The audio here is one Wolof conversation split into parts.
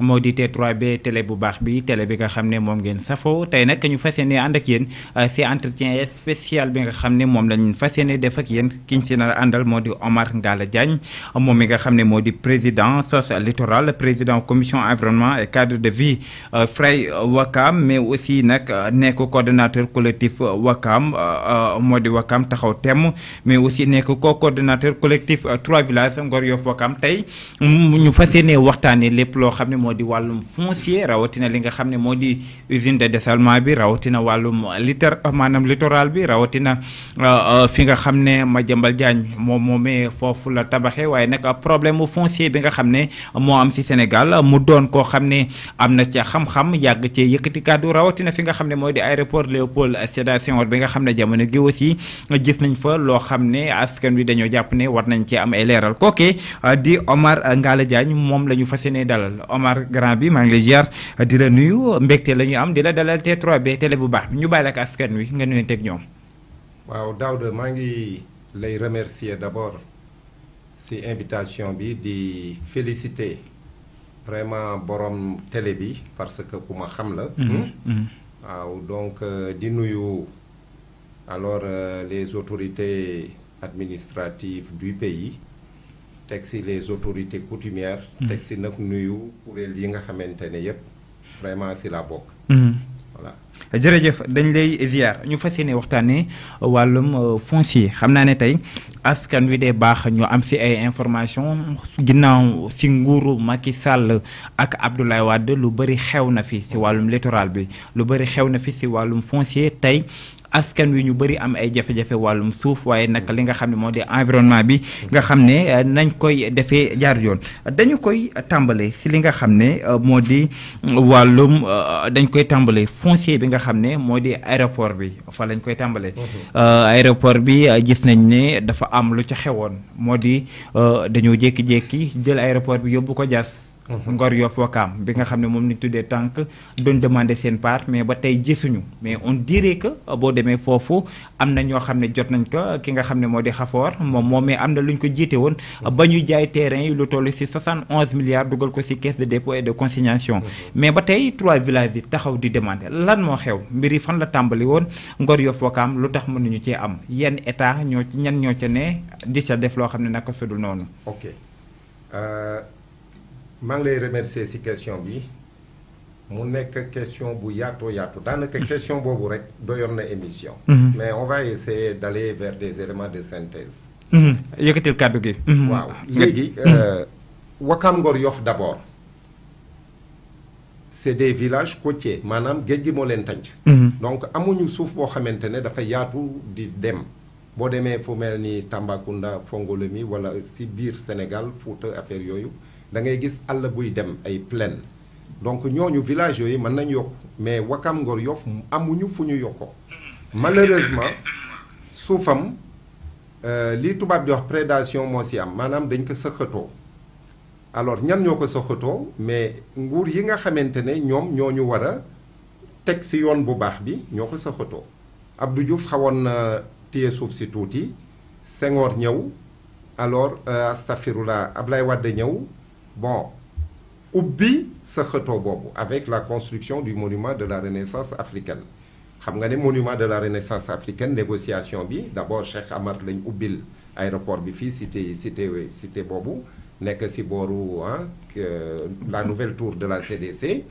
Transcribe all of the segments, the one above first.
moo di T3B télé bu baax bi télé bi nga xam ne moom ngeen safoo tey nag ñu fas yéene ànd ak yéen si entretien spécial bi nga xam ne moom lañ fas yéene def ak yéen ki ñu si nar a àndal moo di Omar Ngalla Diagne moom mi nga xam ne moo di président SOS Littoral président commission environnement et cadre de vie Fray Wakam mais aussi nag nekk coordonnateur collectif Wakam moo di Wakam taxaw temm mais aussi nekk co-coordonnateur collectif 3 villages Ngor Yoff Wakam tey ñu fas yéene waxtaanee lépp loo xam ne moo di wàllum foncier rawatina li nga xam ne moo di usine de dessalement bi rawatina wàllum maanaam littoral bi rawatina fi nga xam ne Madiambal Diagne moom moomee foofu la tabaxee waaye nag problème mu foncier bi nga xam ne moo am si Sénégal mu doon koo xam ne am na ca xam-xam yàgg cee yëkkati kàddu rawatina fi nga xam ne moo di aéroport Léopold Sédar Senghor bi nga xam ne jamono gi aussi gis nañ fa loo xam ne askan wi dañoo jàpp ne war nañ cee am ay leeral kooke di Omar Ngalla Diagne moom la ñu fas yéene dalal Omar grand bi maa ngi lay ziar di la nuyu mbégte la ñu am di la dalal T3B télé bu baax bi ñu bàyyi la ak askan wi nga nuyonteeg ñoom. waaw Daouda maa ngi lay remercier d'abord ci invitation bi di féliciter vraiment borom télé bi parce que ku ma xam la. waaw donc di nuyu alors les autorités administratives du pays. teg si les autorités coutumières. teg si nag nuyu kuréel yi nga xamante ne yëpp vraiment si la bokk. voilà. jërëjëf dañ lay ziar ñu fas yéene waxtaanee wàllum foncier xam naa ne tey askan wi dee baax ñu am fi ay information ginnaaw si nguuru Macky Sall ak Abdoulaye Wade lu bëri xew na fi si wàllum littoral bi lu bëri xew na fi si wàllum foncier tey. askan wi ñu bëri am ay jafe-jafe wàllum suuf waaye nag li nga xam ne moo di environnement bi nga xam ne nañ koy defee jaar yoon dañu koy tàmbale si li nga xam ne moo di wàllum dañ koy tàmbale foncier bi nga xam ne moo di aéroport bi fa lañ koy tàmbale aéroport bi gis nañ ne dafa am lu ca xewoon moo di dañoo jékki-jékki jël aéroport bi yóbbu ko Diass Ngor Yoff Wakam bi nga xam ne moom ni tuddee tànk doon demander seen part mais ba tey gisuñu mais on dirait que boo demee foofu am na ñoo xam ne jot nañ ko ki nga xam ne moo di Xafoor moom mais am na lu ñu ko jiite woon ba ñu jaay terrain yi lu toll si 71 milliards dugal ko si caisse de dépôt et de consignation mais ba tey 3 villages yi taxaw di demander lan moo xew mbir yi fan la tàmbali woon Ngor Yoff Wakam lu tax mënuñu cee am yenn état ñoo ci ñan ñoo ca ne di ca def loo xam ne naka sudul noonu. ok. maa ngi lay remercier ci question bi mu nekk question bu yaatoo yaatu daanaka question boobu rek doyoon na émission. mais on va essayer d'aller vers des éléments de synthèse. yëkkatil kàddu gi. waaw léegi Wakam Ngor Yoff d'abord c'est des villages côtiers maanaam géej gi moo leen tànc. donc amuñu suuf boo xamante ne dafa yaatu di dem boo demee fu mel ni Tambacounda Fongolemi wala ci biir Sénégal Fouta affaire yooyu. da ngay gis àll buy dem ay plaine donc ñooñu village yooyu mën nañ yokk mais Wakam Ngor Yoff amuñu fu ñu yokkoo malheureusement suufam lii tubaab di wax prédation moo ci am maanaam dañ ko sëqatoo alors ñan ñoo ko sëqatoo mais nguur yi nga xamante ne ñoom ñoo ñu war a teg ci yoon bu baax bi ñoo ko sëqatoo Abdou Diouf xawoon na téye suuf si tuuti Senghor ñëw alors astafirullah Ablaye Wade ñëw bon ubbi sa xëtoo boobu avec la construction du monument de la Renaissance africaine xam nga ne monument de la Renaissance africaine négociation bi d'abord Cheikh Amar lañ ubbil aéroport bi fii cité boobu nekk ci booru la nouvelle tour de la CDC.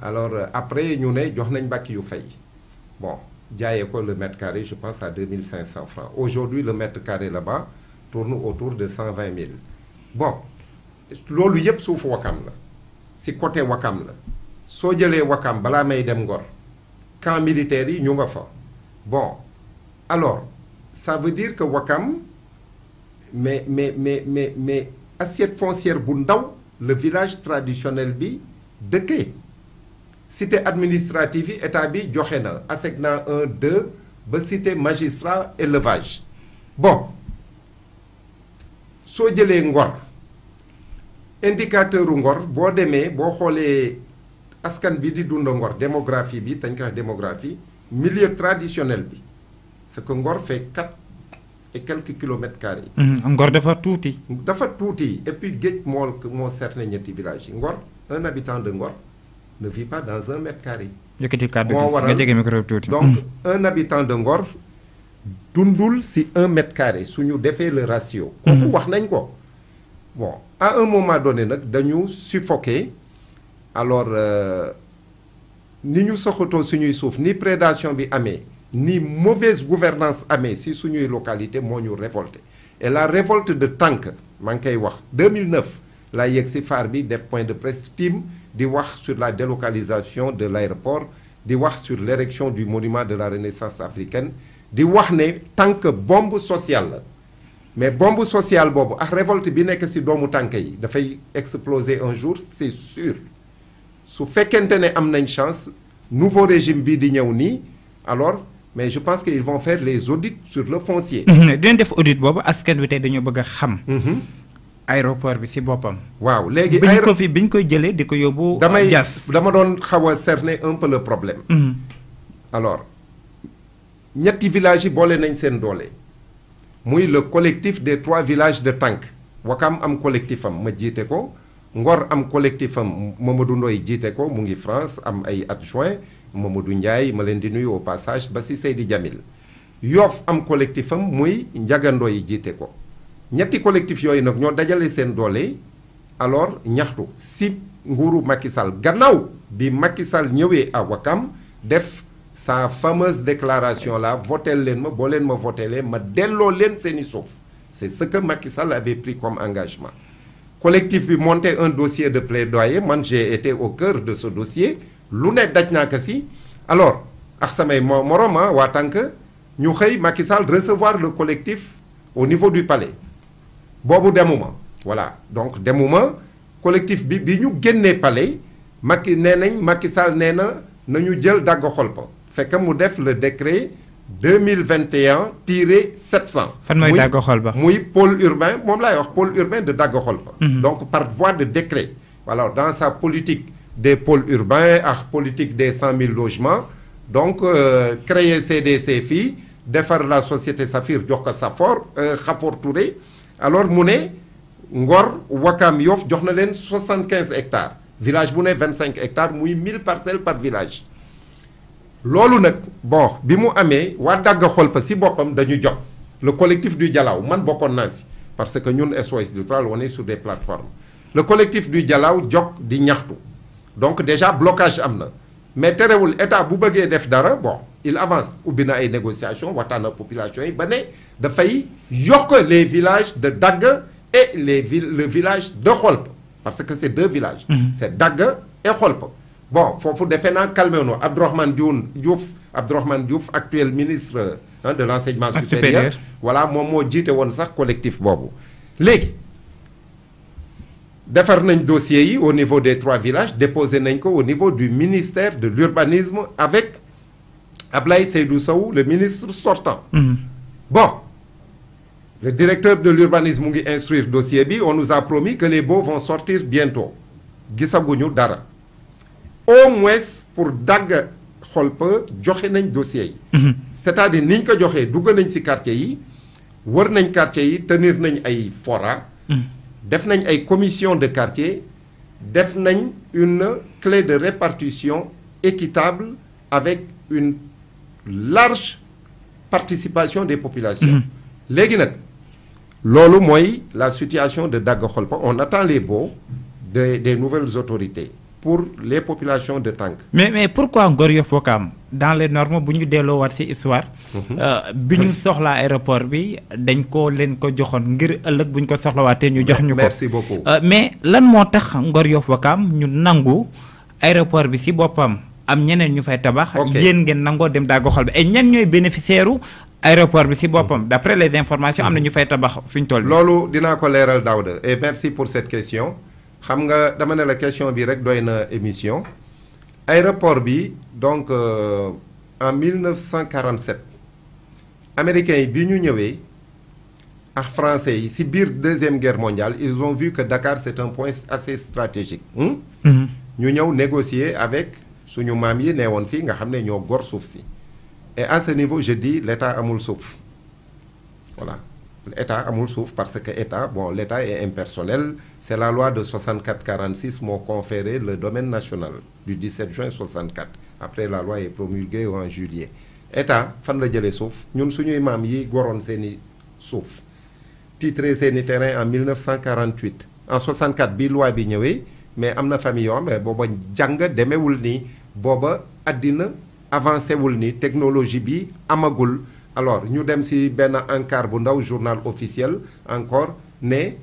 alors après ñu ne jox nañ bàkki yu fay bon jaayee ko le mètre carré je pense à 2500 francs aujourd'hui le mètre carré là-bas tourne autour de 120 000 bon loolu yëpp suufu Wakam la ci côté Wakam la soo jëlee Wakam balaa may dem Ngor camp militaire yi ñu nga fa bon alors ça veut dire que Wakam mais assiette foncière bu ndaw le village traditionnel bi dëkkee cité administrative yi état bi joxe na ASECNA 1 2 ba cité magistrat élevage bon soo jëlee Ngor indicateur u Ngor boo demee boo xoolee askan bi di dund Ngor démographie bi dañ koy wax démographie milieu traditionnel bi c'est que Ngor fait 4 et quelques kilomètres carrés. Ngor dafa tuuti. dafa tuuti et puis géej moo cerné ñetti villages yi Ngor un habitant de Ngor ne vit pas dans 1 mètre carré. yëkkati kàddu gi nga jege micro tuuti. donc un habitant de Ngor dundul si 1 mètre carré suñu defee le ratio. kooku wax nañ ko. bon à un moment donné nag dañu suffoqué alors ni ñu soxatoo suñuy suuf ni prédation bi amee ni mauvaise gouvernance amee si suñuy localité moo ñu révolté et la révolte de Tànk maa ngi koy wax 2009 laa yegg si phare bi def point de presse tim di wax sur la délocalisation de l'aéroport di wax sur l'érection du monument de la Renaissance africaine di wax ne Tànk bombe sociale la mais bombe sociale boobu ak révolte bi nekk si doomu Tànk yi dafay exploser un jour c'est sûr su fekkente ne am nañ chance nouveau régime bi di ñëw nii alors mais je pense qu'ils vont faire les audits sur le foncier. dinañ def audit boobu askan wi tey dañoo bëgg a xam. aéroport bi si boppam. waaw léegi biñ koy jëlee di ko yóbbu. dama doon xaw a cerner un peu le problème. alors ñetti villages yi boole nañ seen doole. muy le collectif des 3 villages de Tànk. Wakam am collectif am ma jiite ko. Ngor am collectif am Mamadou Ndoye jiite ko mu ngi France am ay adjoint Mamadou Ndiaye ma leen di nuyu au passage ba si Seydi Jamil Yoff am collectif am muy Ndiaga Ndoye jiite ko ñetti collectif yooyu nag ñoo dajale seen doole alors ñaxtu si nguuru Macky Sall gannaaw bi Macky Sall ñëwee à Wakam def sa fameuse déclaration là votel leen ma boo leen ma votelee ma delloo leen seeni suuf c'est ce que Macky Sall avait pris comme engagement. collectif bi monté un dossier de plaidoyer man j'ai été au cœur de ce dossier lu ne daj naa ko si alors ak samay morom waa Tànk ñu xëy Macky Sall recevoir le collectif au niveau du palais boobu demuma voilà donc demuma collectif bi ñu génnee palais Macky Sall nee na nañu jël dagg xolpa fekk mu def le décret 2021-700. fan mooy Dagga Xolpa muy pôle urbain moom laay wax pôle urbain de Dagga Xolpa. donc par voie de décret. voilà dans sa politique des pôles urbains ak politique des 100 000 logements donc créer CDC fii defar la société Safir jox ko Khafor Touré alors mu ne Ngor Wakam Yoff jox na leen 75 hectares village bu ne 25 hectares muy 1000 parcelles par village. loolu nag bon bi mu amee waa Dagga Xolpa si boppam dañu jot le collectif du Jalaaw man bokkoon naa si parce que ñun SOS Littoral on est sur des plateformes le collectif du Jalaaw jog di ñaxtu donc déjà blocage am na mais terewul état bu bëggee def dara bon il avance ubbi na ay négociations waxtaan ak population yi ba ne dafay yokk les villages de Dagga et le village de Xolpa parce que c'est 2 villages. c'est Dagga et Xolpa. bon foofu defe naa calmé no Abdourahmane Diouf actuel ministre de l'enseignement supérieur voilà moom moo jiite woon sax collectif boobu léegi defar nañ dossiers yi au niveau des 3 villages déposé nañ ko au niveau du ministère de l'urbanisme avec Ablaye Seydou Sow le ministre sortant. bon le directeur de l'urbanisme mu ngi instruire dossier bi on nous a promis que les baux vont sortir bientôt gisaguñu dara. au moins pour Dagga Xolpa joxe nañ dossier yi. c'est-à-dire ni ñu ko joxee dugg nañ ci quartier yi wër nañ quartier yi tenir nañ ay fora. def nañ ay commission de quartier def nañ une clé de répartition équitable avec une large participation des populations. léegi nag loolu mooy la situation de Dagga Xolpa on attend les baux des nouvelles autorités. pour les populations de Tànk. mais pourquoi Ngor Yoff Ouakam dans les normes bu ñu delloo war ci histoire. bi ñu soxlaa aéroport bi dañ ko leen ko joxoon ngir ëllëg bu ñu ko soxlawaatee ñu jox ñu ko. merci beaucoup. mais lan moo tax Ngor Yoff Ouakam ñu nangu aéroport bi ci boppam am ñeneen ñu fay tabax. yéen ngeen nangoo dem Dagga Xolpa et ñan ñooy bénéficiaire u aéroport bi ci boppam d'après les informations am na ñu fay tabax fi ñu toll. loolu dinaa ko leeral Daouda et merci pour cette question. xam nga dama ne la question bi rek doy na émission aéroport bi donc en 1947 américains yi bi ñu ñëwee ak français yi ci biir 2e guerre mondiale ils ont vu que Dakar c'est un point assez stratégique. ñu ñëw négocier avec suñu maam yi nee woon fii nga xam ne ñoo gor suuf si et à ce niveau je dis l'État amul suuf voilà État amul suuf parce que état bon l'État est impersonnel. C'est la loi de 64-46 moo conféré le domaine national du 17 juin 64 après la loi est promulguée en juillet. État fan la jëlee suuf ñun suñuy maam yi goroon seeni suuf titré seeni terrain en 1948 en 64 bi loi bi ñëwee mais am na famille yoo xam ne booba jàng demewul ni booba àddina avancé wul ni technologie bi amagul. Alors ñu dem ci benn encart bu ndaw journal officiel encore ne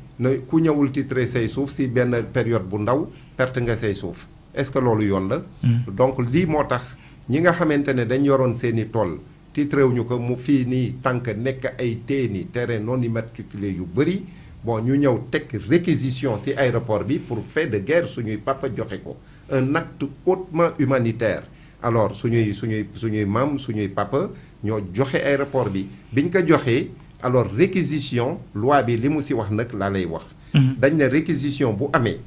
ku ñëwul titré say suuf ci benn période bu ndaw perte nga say suuf est-ce que loolu yoon la. Donc lii moo tax ñi nga xamante ne dañ yoroon seeni tool titré wuñu ko mu fii nii tànk nekk ay teeni terrain non immatriculé yu bëri bon ñu ñëw teg réquisition ci aéroport bi pour fait de guerre suñuy papa joxe ko un acte hautement humanitaire. Alors suñuy maam suñuy papa ñoo joxe aéroport bi biñ ko joxee alors réquisition loi bi li mu ci wax nag laa lay wax. dañ ne réquisition bu amee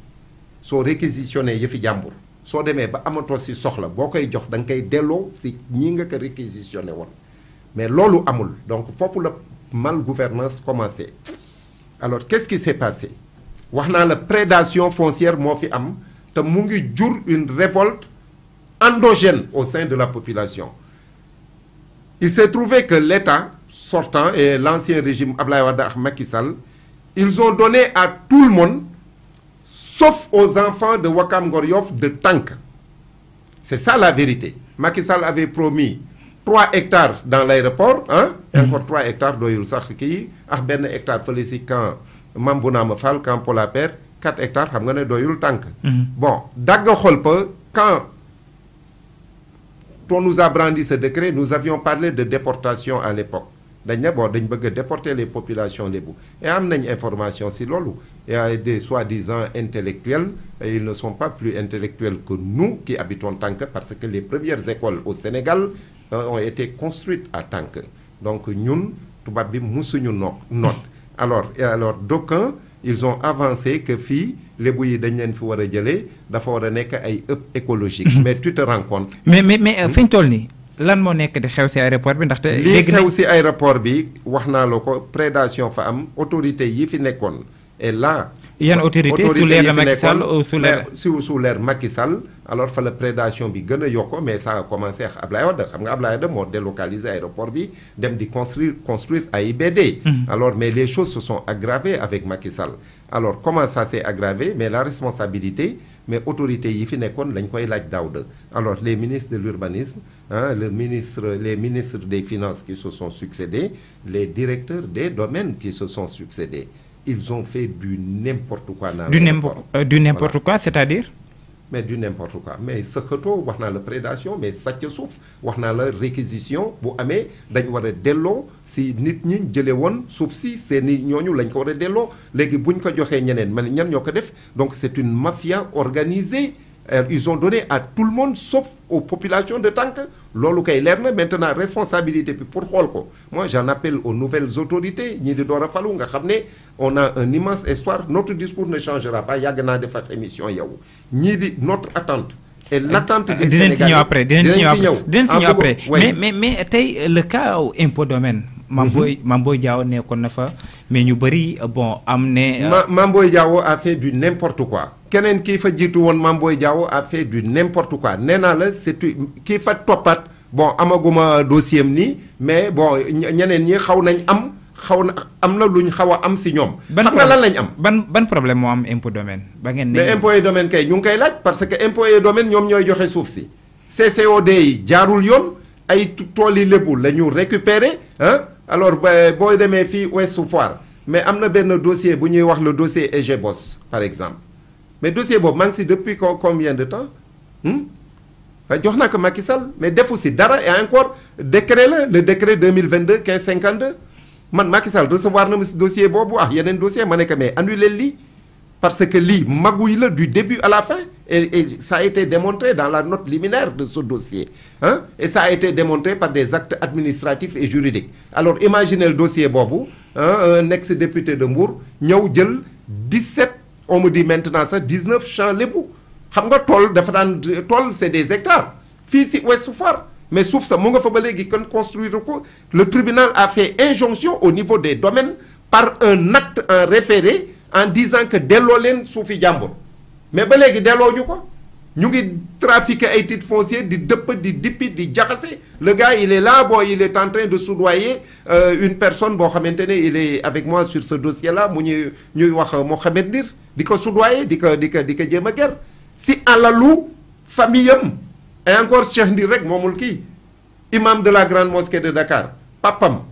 soo réquisitionné yëfi jàmbur soo demee ba amatoo ci soxla boo koy jox da nga koy delloo ci ñi nga ko réquisitionné woon mais loolu amul donc foofu la malgouvernance commencé. Alors qu'est-ce qui s'est passé wax naa la prédation foncière moo fi am te mu ngi jur une révolte endogène au sein de la population. Il s'est trouvé que l'État sortant et l'ancien régime Abdoulaye Wade ak Macky Sall, ils ont donné à tout le monde, sauf aux enfants de Ouakam Ngor Yoff, de tànk. C'est ça la vérité. Macky Sall avait promis 3 hectares dans l'aéroport, hein? Encore 3 hectares doyul sax kii ak benn hectare fële si camp Mame Bounama Fall, camp Paul Père, 4 hectares xam nga ne doyul tànk. Bon dagg xol pa quand on nous a brandi ce décret, nous avions parlé de déportation à l'époque. dañ ne bon dañ bëgg a déporter les populations lébu et am nañ information si loolu. Il y a des soi-disant intellectuels et ils ne sont pas plus intellectuels que nous qui habitons Tank parce que les premières écoles au Sénégal ont été construites à Tank. Donc ñun tubaab bi musuñu noot alors d'aucuns ils ont avancé que fii lébu yi dañ leen fi war a jëlee dafa war a nekk ay ëpp écologique. Mais tu te rends compte. mais fi ñu toll nii lan moo nekk di xew ci aéroport bi ndaxte. lii xew ci aéroport bi wax naa la ko prédation fa am autorité yi fi nekkoon et là. yan autorité sous l'ère Macky Sall ou sous l'ère Macky Sall alors fa la prédation bi gën a yokko mais ça a commencé ak Ablaye Wade xam nga Ablaye Wade moo délocalisé aéroport bi dem di construire AIBD. Alors mais les choses se sont aggravées avec Macky Sall. Alors comment ça s'est aggravé mais la responsabilité mais autorités yi fi nekkoon lañ koy laaj Daouda. Alors les ministres de l'urbanisme les ministres des finances qui se sont succédés, les directeurs des domaines qui se sont succédés. Ils ont fait du n'importe quoi dans du n'importe quoi, c'est-à-dire? Mais du n'importe quoi. Mais ce que tu wax naa la prédation mais sàcc suuf wax naa la réquisition bu amee dañ war a delloo si nit ñi jële woon suuf si seeni ñooñu lañ ko war a delloo léegi buñ ko joxee ñeneen man ñan ñoo ko def donc c'est une mafia organisée. Ils ont donné à tout le monde sauf aux populations de Tank. Loolu kay leer na maintenant responsabilité bi pour xool ko moi j'en appelle aux nouvelles autorités ñii di door a falu nga xam ne on a un immense espoir notre discours ne changera pas yàgg naa def ak émission yow ñii di notre attente et l'attente des Sénégalais dinañ si ñëw après mais tey le cas impôt domaine Mame Boye Diao nekkoon na fa mais ñu bëri bon am ne. Mame Boye Diao a fait du n'importe quoi. keneen kii fa jiitu woon Mame Boye Diao a fait du n'importe quoi nee naa la c'est kii fa toppat bon amaguma dossier am nii mais bon ñeneen ñi xaw na luñ xaw a am si ñoom. xam nga lan lañ am. ban problème moo am impôt domaine ba ngeen. mais impôt et domaine kay ñu ngi koy laaj parce que impôt et domaine ñoom ñooy joxe suuf si CCOD yi jaarul yoon ay tool yi lépp la ñu récupérer alors booy demee fii Ouest Foire mais am na benn dossier bu ñuy wax le dossier EGBOS par exemple mais dossier boobu maa ngi si depuis combien de temps jox naa ko Macky Sall mais defu si dara et encore décret la le décret 2022 1552 man Macky Sall recevoir na ma si dossier boobu yeneen dossier ma ne ko mais annulé lii parce que lii magouille la du début à la fin et ça a été démontré dans la note liminaire de ce dossier et ça a été démontré par des actes administratifs et juridiques alors imaginez le dossier boobu un ex-député de Mbour ñëw jël 17 on me dit maintenant ça 19 champs lébu xam nga tool dafa daan tool c'est des hectares fii si Ouest Foire mais sauf ça mu nga fa ba léegi kon construire ko le tribunal a fait injonction au niveau des domaines par un acte en référé en disant que delloo leen suufi jàmbur mais ba léegi delloo ñu ko ñu ngi trafiquer ay titres fonciers di dëpp di dippi di jaxase le gars il est là bon il est en train de soudoyer une personne boo xamante ne il est avec moi sur ce dossier là mu ñuy wax Mohamed Ndir di ko soudoyer di ko jéem a ger si alalu famille am et encore Cheikh Ndir rek moomul kii imam de la grande mosquée de Dakar papam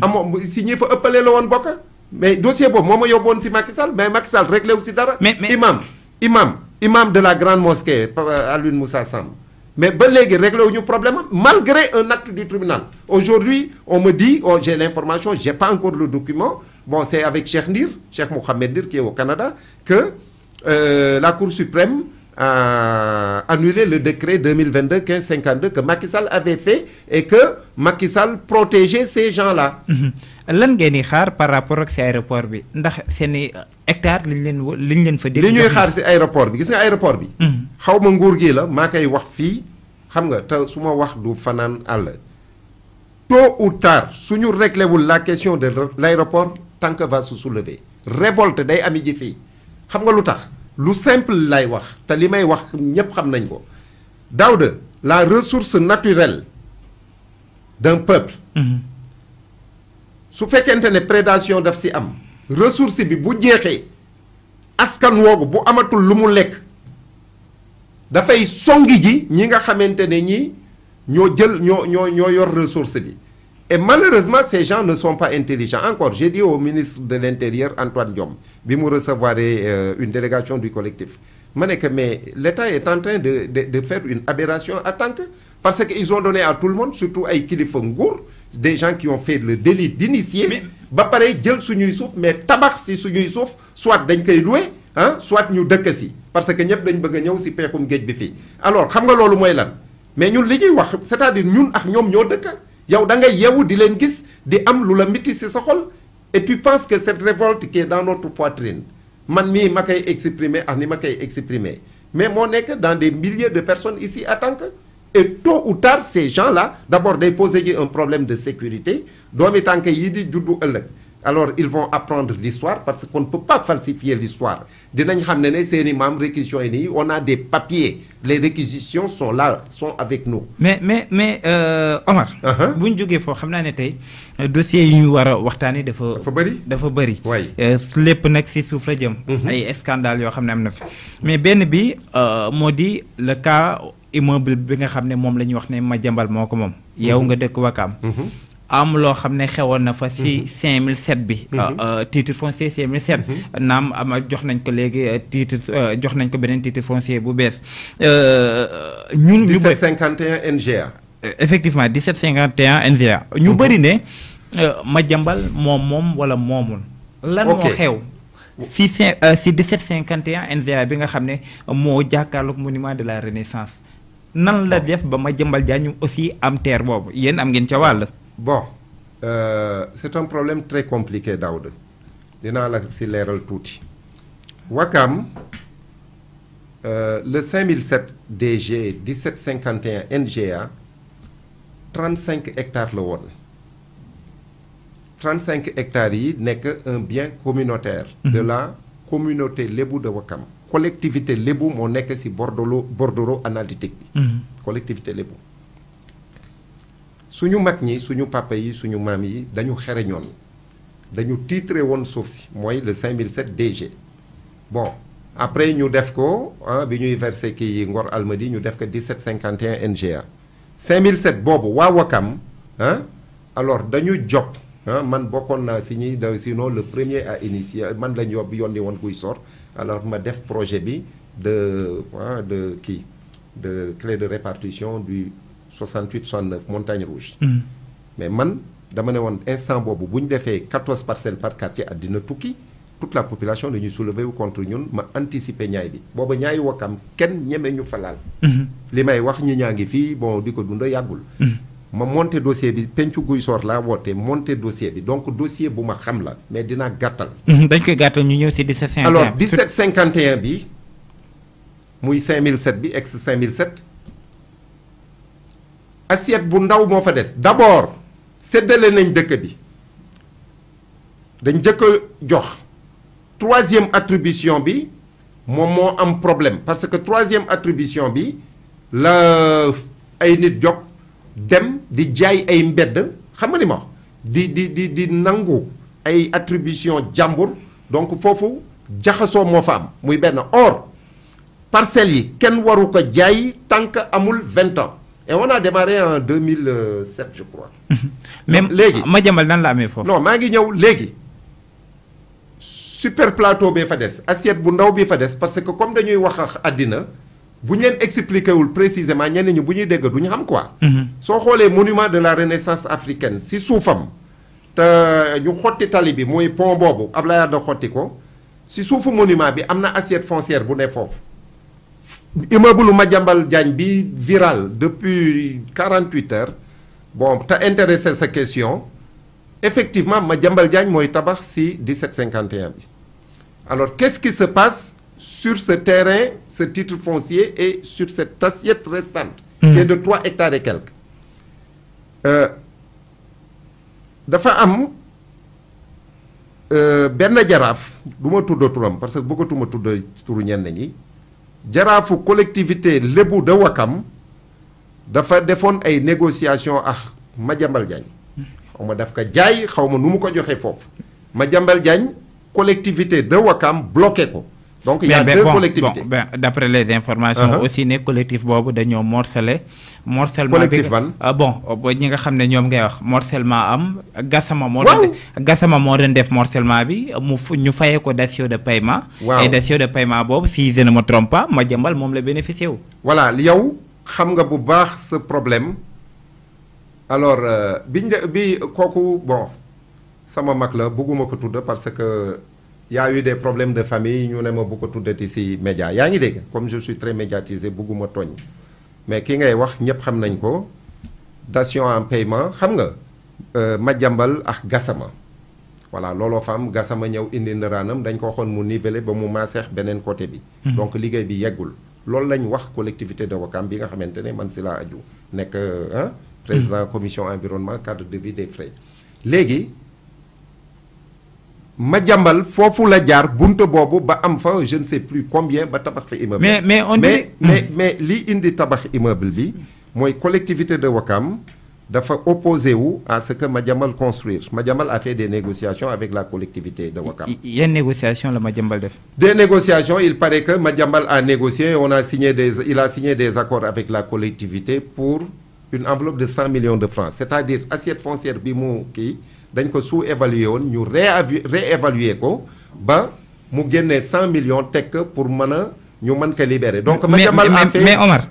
amoo si ñi fa ëppale la woon bokk mais dossier boobu moo ma yóbboon si Macky Sall mais Macky Sall réglé wu si dara. mais imam de la grande mosquée Alioune Moussa Samb mais ba léegi réglé wu ñu problème malgré un acte du tribunal aujourd'hui on me dit j'ai l'information j'ai pas encore le document bon c'est avec Cheikh Mohamed Ndir qui est au Canada que la Cour suprême a annulé le décret 2022-1552 que Macky Sall avait fait et que Macky Sall protégeait ces gens-là. lan ngeen di xaar par rapport ak si aéroport bi ndax seeni hectare liñ leen fa. li ñuy xaar si aéroport bi gis nga aéroport bi. xaw ma nguur gi la maa koy wax fii xam nga te su ma wax du fanaan àll. tôt ou tard suñu réglé wul la question de l'aéroport tant que va se soulever révolte day ami ji fii xam nga lu tax. lu simple lay wax te li may wax ñépp xam nañ ko Daouda la ressource naturelle d'un peuple su fekkente ne prédation daf si am ressource bi bu jeexee askan woogu bu amatul lu mu lekk dafay songi ji ñi nga xamante ne ñi ñoo yor ressource bi et malheureusement ces gens ne sont pas intelligents encore j'ai dit au ministre de l'Intérieur Antoine Diome bi mu recevoir une délégation du collectif ma ne que mais l'État est en train de faire une aberration à tant que parce que ils ont donné à tout le monde surtout ay kilifa nguur des gens qui ont fait le délit d'initié ba pare jël suñuy suuf mais tabax si suñuy suuf soit dañ koy louer soit ñu dëkk si parce que ñëpp dañ bëgg a ñëw si peexum géej bi fii alors xam nga loolu mooy lan mais ñun li ñuy wax c'est-à-dire ñun ak ñoom ñoo dëkk yow da ngay yeewu di leen gis di am lu la miti si sa xol et tu penses que cette révolte qui est dans notre poitrine man mii ma koy exprimer ak ni ma koy exprimer mais moo nekk dans des milliers de personnes ici à tant que et tôt ou tard ces gens-là d'abord day poser ji un problème de sécurité doomi tànk yi di juddu ëllëg alors ils vont apprendre l'histoire parce qu'on ne peut pas falsifier l'histoire dinañ xam ne seeni maam réquisitions yi nii on a des papiers les réquisitions sont là sont avec nous. mais Omar. bu ñu jógee foofu xam naa ne tey dossiers yi ñu war a waxtaanee dafa bëri. waay lépp nag si suuf la jëm. ay scandales yoo xam ne am na fi mais benn bi moo di le cas immeuble bi nga xam ne moom la ñuy wax ne Madiambal moo ko moom. yow nga dëkk Wakaam. am loo xam ne xewoon na fa si 5007 bi. titre foncier 5007. naam jox nañ ko léegi titre jox nañ ko beneen titre foncier bu bees. ñun 1751 NGA. effectivement 1751 NGA. ñu bëri ne Madiambal moom wala moomul. lan moo xew. si 1751 NGA bi nga xam ne moo jàkkaarloog monument de la Renaissance. nan la def ba Madiambal Diagne aussi am terre boobu yéen am ngeen ca wàll. Bon, c'est un problème très compliqué, Daouda. Dinaa la si leeral tuuti. Wakam, le 5007 DG 1751 NGA, 35 hectares la woon. 35 hectares yi nekk un bien communautaire. de la communauté lébu de Wakam. collectivité lébu moo nekk si bordereau analytique bi. collectivité lébu. suñu mag ñi suñu papa yi suñu maam yi dañu xereñoon dañu titré woon suuf si mooy le 5007 DG bon après ñu def ko bi ñuy versé kii Ngor Almadi ñu def ko 1751 NGA 5007 boobu waa Wakam alors dañu job man bokkoon naa si ñi sinon le premier à initier man lañ yónni woon kuy sor alors ma def projet bi de clé de répartition du 68-69 Montagne Rouge. mais man dama ne woon instant boobu bu ñu defee 14 parcelles par quartier àddina tukki toute la population dañuy soulever wu contre ñun ma anticiper ñaay bi booba ñaayi Wakam kenn ñeme ñu fa laal. li may wax ñi ñaa ngi fii bon di ko dunda yàggul. ma monté dossier bi pencu guy soor laa woote monté dossier bi donc dossier bu ma xam la mais dinaa gàttal. dañ koy gàttal ñu ñëw si 1751. alors 1751 bi muy 5007 bi ex 5007. assiette bu ndaw moo fa des d'abord séddale nañ dëkk bi dañ njëkk a jox troisième attribution bi moom moo am problème parce que troisième attribution bi la ay nit jóg dem di jaay ay mbedd xam nga ni ma wax di nangu ay attribution jàmbur donc foofu jaxasoo moo fa am muy benn or parcelles yi kenn waru ko jaay tant que amul 20 ans et on a démarré en 2007 je crois. même léegi Madiambal nan la amee foofu. non maa ngi ñëw léegi super plateau bee fa des assiette bu ndaw bi fa des parce que comme dañuy wax ak àddina bu ñu leen expliqué wul précisément ñenn ñi bu ñuy dégg du ñu xam quoi. soo xoolee monument de la renaissance africaine si suufam te ñu xotti tali bi mooy pont boobu Abdoulaye Wade xotti ko si suufu monument bi am na assiette foncière bu ne foofu. immeuble Madiambal Diagne bi viral depuis 48 heures bon te intéressé sa question effectivement Madiambal Diagne mooy tabax si 1751 bi alors qu'est-ce qui se passe sur ce terrain ce titre foncier et sur cette assiette restante qui est de 3 hectares et quelques dafa am benn jaraaf du ma tudd turam parce que bëggatuma tudd turu ñenn ñi jaraafu collectivité lébu de Wakam dafa defoon ay négociations ak Madiambal Diagne xaw ma daf ko jaay xaw ma nu mu ko joxee foofu Madiambal Diagne collectivité de Wakam bloqué ko donc il y a deux collectivités d'après les informations aussi ne collectif boobu dañoo morcelé morcellement bi bon ñi nga xam ne ñoom ngay wax morcellement am Gassama moo doon def morcellement bi ñu fayee ko datio de paiement et datio de paiement boobu si je ne me trompe pas Madiambal moom la bénéficié wu voilà yow xam nga bu baax ce problème alors bi kooku bon sama mag la bëgguma ko tudd parce que y a eu des problèmes de famille ñu ne ma bu ko tuddati ci média yaa ngi dégg comme je suis très médiatisé bëgguma tooñ mais ki ngay wax ñëpp xam nañ ko dation en paiement xam nga Madiambal ak Gassama voilà looloo fa am Gassama ñëw indi ndëraanam dañ ko waxoon mu niveler ba mu maaseex beneen côté bi donc liggéey bi yeggul loolu lañ wax collectivité de Ouakam bi nga xamante ne man ci laa aju nekk président commission environnement cadre de vie des frais léegi Madiambal foofu la jaar bunte boobu ba am fa je ne sais plus combien ba tabax fa immeuble. mais li indi tabax immeuble bi mooy collectivité de Ouakam dafa opposé wu à ce que Madiambal construire Madiambal a fait des négociations avec la collectivité de Ouakam. Yan négociation la Madiambal def. Des négociations il paraît que Madiambal a négocié il a signé des accords avec la collectivité pour une enveloppe de 100 millions de francs c'est-à-dire assiette foncière bi mu kii. dañ ko sous-évaluer woon ñu réévaluer ko ba mu génnee 100 millions teg pour mën a ñu mën ko libérer. donc Madiambal a fait mais Omar.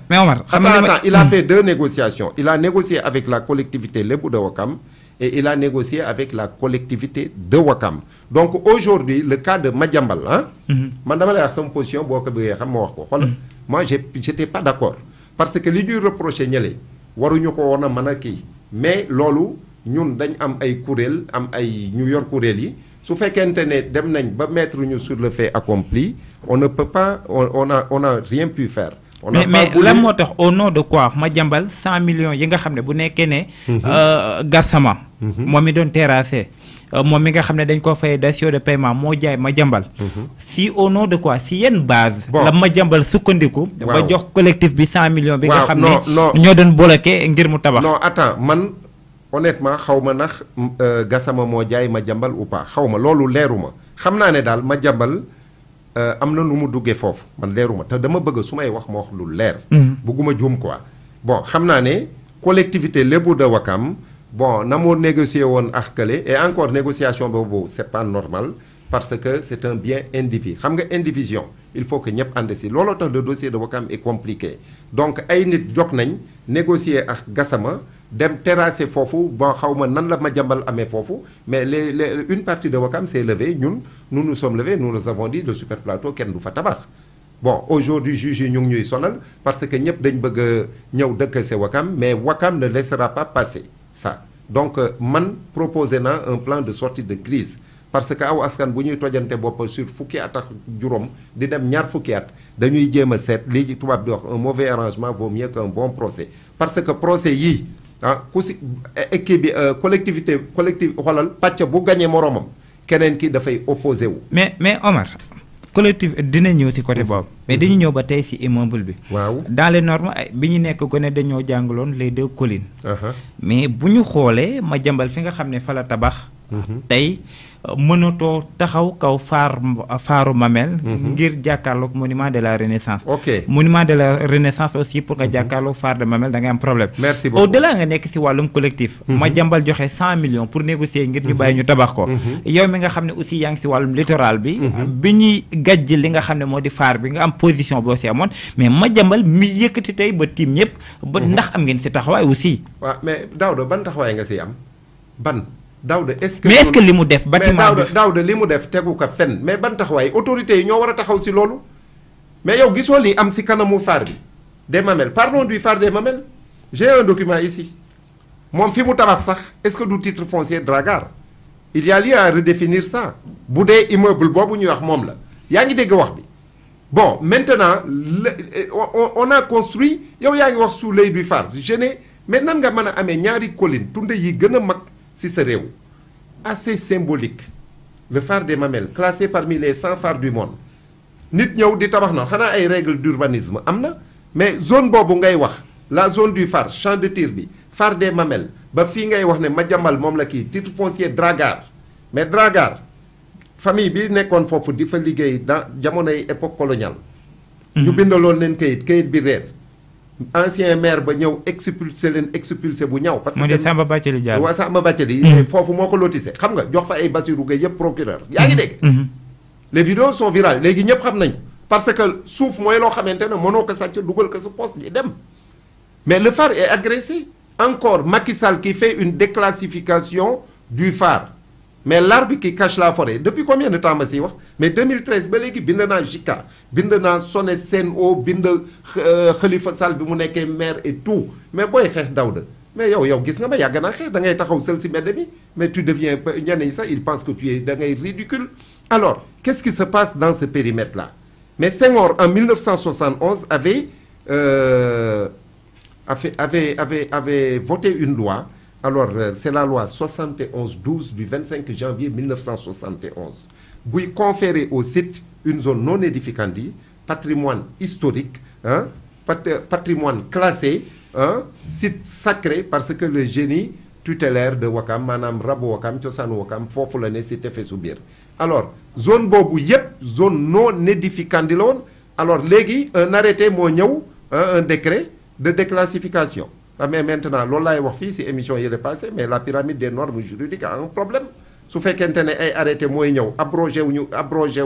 attends il a fait 2 négociations il a négocié avec la collectivité lébu de Ouakam et il a négocié avec la collectivité de Ouakam donc aujourd'hui le cas de Madiambal man dama lay wax sama position boo ko bëggee xam ma wax ko xoolal moi j'étais pas d'accord parce que li ñuy reproché ñële waruñu ko woon a mën a kii mais loolu. ñun dañ am ay kuréel am ay ñu yor kuréel yi su fekkente ne dem nañ ba mettre ñu sur le fait accompli on ne peut pas on a rien pu faire. mais lan moo tax au nom de quoi Madiambal 100 millions yi nga xam ne bu nekkee ne. Gassama. moom mi doon terrassé moom mi nga xam ne dañ ko fay datio de paiement moo jaay Madiambal. si au nom de quoi si yenn base. la Madiambal sukkandiku. ba jox collectif bi 100 millions. bi nga xam ne ñoo doon bloqué ngir mu tabax. non attends man. honnêtement xaw ma ndax Gassama moo jaay Madiambal ou pas xaw ma loolu leeruma xam naa ne daal Madiambal am na nu mu duggee foofu man leeruma te dama bëgg su may wax ma wax lu leer. bëgguma juum quoi bon xam naa ne collectivité lébu de Ouakam bon na moo négocier woon ak kële et encore négociation boobu c'est pas normal parce que c'est un bien indivis xam nga indivision il faut que ñëpp ànd si looloo tax le dossier de Ouakam est compliqué donc ay nit jog nañ négocier ak Gassama dem terrasser foofu bon xaw ma nan la Madiambal amee foofu mais une partie de Ouakam s'est levée nous nous sommes levés nous nous avons dit le super plateau kenn du fa tabax bon aujourd'hui juge yi ñu ngi ñuy sonal parce que ñëpp dañ bëgg a ñëw dëkk see Ouakam mais Ouakam ne laissera pas passer ça donc man proposé naa un plan de sortie de crise parce que aw askan bu ñuy tojante bopp sur fukki at ak juróom di dem ñaar fukki at dañuy jéem a seet lii tubaab di wax un mauvais arrangement vaut mieux qu'un bon procès parce que procès yii ku si équipe bi collectivité xoolal pàcc bu gañee moroomam keneen ki dafay opposé wu. mais Omar collectif dina ñëw ci côté boobu. mais dañu ñëw ba tey ci immeuble bi. waaw dans les normes bi ñu nekk gone dañoo jàngaloon les 2 collines. mais bu ñu xoolee Madiambal fi nga xam ne fa la tabax. tey mënatoo taxaw kaw faaru Mamel. ngir jàkkaarloog monument de la Renaissance. ok monument de la Renaissance aussi pour nga jàkkaarloog phare de Mamel da ngay am problème. merci beaucoup au-delà nga nekk ci wàllum collectif. Madiambal joxe 100 millions pour négocier ngir ñu bàyyi ñu tabax ko. yow mi nga xam ne aussi yaa ngi ci wàllum littoral bi. bi ñuy gàjj li nga xam ne moo di phare bi nga am position boo ci amoon mais Madiambal mi yëkkati tey ba tiim ñëpp. ba ndax am ngeen ci taxawaay aussi. waaw mais Daouda ban taxawaay nga ci am ban. Daouda est-ce que mais est-ce que li mu def bâtiment bi Daouda li mu def tegu ko fenn mais ban taxawaay autorités yi ñoo war a taxaw ci loolu mais yow gisoo lii am ci kanamu phare bi des Mamelles parlons du phare des Mamelles j'ai un document ici moom fi mu tabax sax est-ce que du titre foncier Dragar il y a lieu à redéfinir ça bu dee immeuble boobu ñuy wax moom la yaa ngi dégg wax bi bon maintenant on a construit yow yaa ngi wax sous l'œil du phare mais nan nga mën a amee ñaari collines tunde yi gën a mag ci sa réew assez symbolique le phare des Mamelles classé parmi les 100 phares du monde nit ñëw di tabax na xanaa ay règles d'urbanisme am na mais zone boobu ngay wax la zone du phare champ de tir bi phare des Mamelles ba fii ngay wax ne Madiambal moom la kii titre foncier Dragar mais Dragar famille bi nekkoon foofu di fa liggéey dans jamonoy époque coloniale ñu bindaloon leen kayit bi réer ancien maire ba ñëw expulsé bu ñaw parce que Samba Bathily Diallo waaw Samba Bathily foofu moo ko lotissé xam nga jox fa ay Bassirou Gueye yëpp procureur yaa ngi dégg les vidéos sont virales léegi ñëpp xam nañu parce que suuf mooy loo xamante ne mënoo ko sàcc dugal ko sa poste di dem mais le phare est agressé encore Macky Sall qui fait une déclassification du phare mais l'arbre qui cache la forêt depuis combien de temps ma siy wax mais 2013 ba léegi bind naa JICA bind naa Sones Sen'Eau bind Khalifa Sall bi mu nekkee maire et tout mais booy xeex Daouda mais yow gis nga ma yàgg naa xeex da ngay taxaw sël ci mbedd mi mais tu deviens ñenn ñi sax ils pensent que tu es da ngay ridicule alors qu'est-ce qui se passe dans ce périmètre là mais Senghor en 1971 avait voté une loi. Alors, c'est la loi 71-12 du 25 janvier 1971 buy conférer au site une zone non édificandi, patrimoine historique, patrimoine classé, site sacré parce que le génie tutélaire de Ouakam maanaam rabu Ouakam cosaanu Ouakam foofu la ne si tefesu biir alors zone boobu yépp zone non édificandi la woon alors léegi un arrêté moo ñëw un décret de déclassification. mais maintenant loolu laay wax fii ci émission yi la passé mais la pyramide des normes juridiques a un problème su fekkente ne ay arrêté mooy ñëw abrogé wu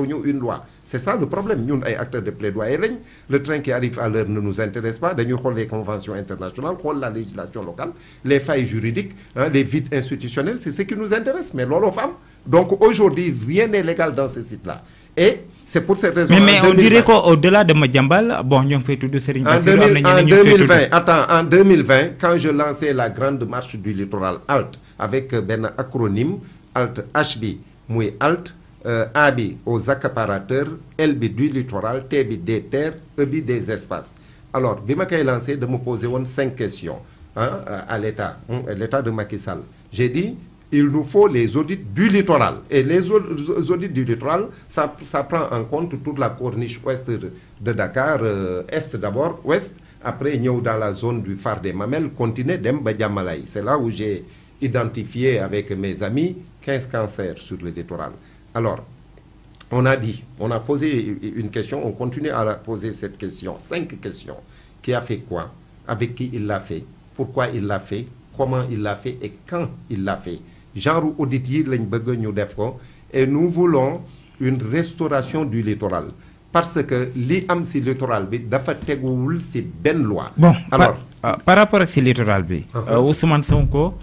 ñu une loi c'est ça le problème ñun ay acteurs de plaidoyer lañ le train qui arrive à l'heure ne nous intéresse pas dañuy xool les conventions internationales xool la législation locale les failles juridiques les vides institutionnels c'est ce qui nous intéresse mais looloo fa am donc aujourd'hui rien n'est légal dans ce site-là et c'est pour cette raison. mais on dirait qu'au-delà de Madiambal bon ñoo ngi fay tudd Serigne Bassirou en 2020 quand je lançais la grande marche du littoral HALT avec benn acronyme HALT H bi muy HALT A bi aux accaparateurs L bi du littoral T bi des terres E bi des espaces alors bi ma koy lancé dama posé woon 5 questions à l'État de Macky Sall j'ai dit il nous faut les audits du littoral et les audits du littoral ça prend en compte toute la corniche ouest de Dakar est d'abord ouest après ñëw dans la zone du phare des Mamelles continuer dem ba Diamalaye c'est là où j'ai identifié avec mes amis 15 cancers sur le littoral alors on a posé une question on continue à poser cette question 5 questions qui a fait quoi avec qui il l'a fait pourquoi il l'a fait comment il l'a fait et quand il l'a fait genre audit yi lañ bëgg ñu def ko et nous voulons une restauration du littoral parce que li am ci littoral bi dafa teguwul ci benn loi. bon alors par rapport ak ci littoral bi. Ousmane Sonko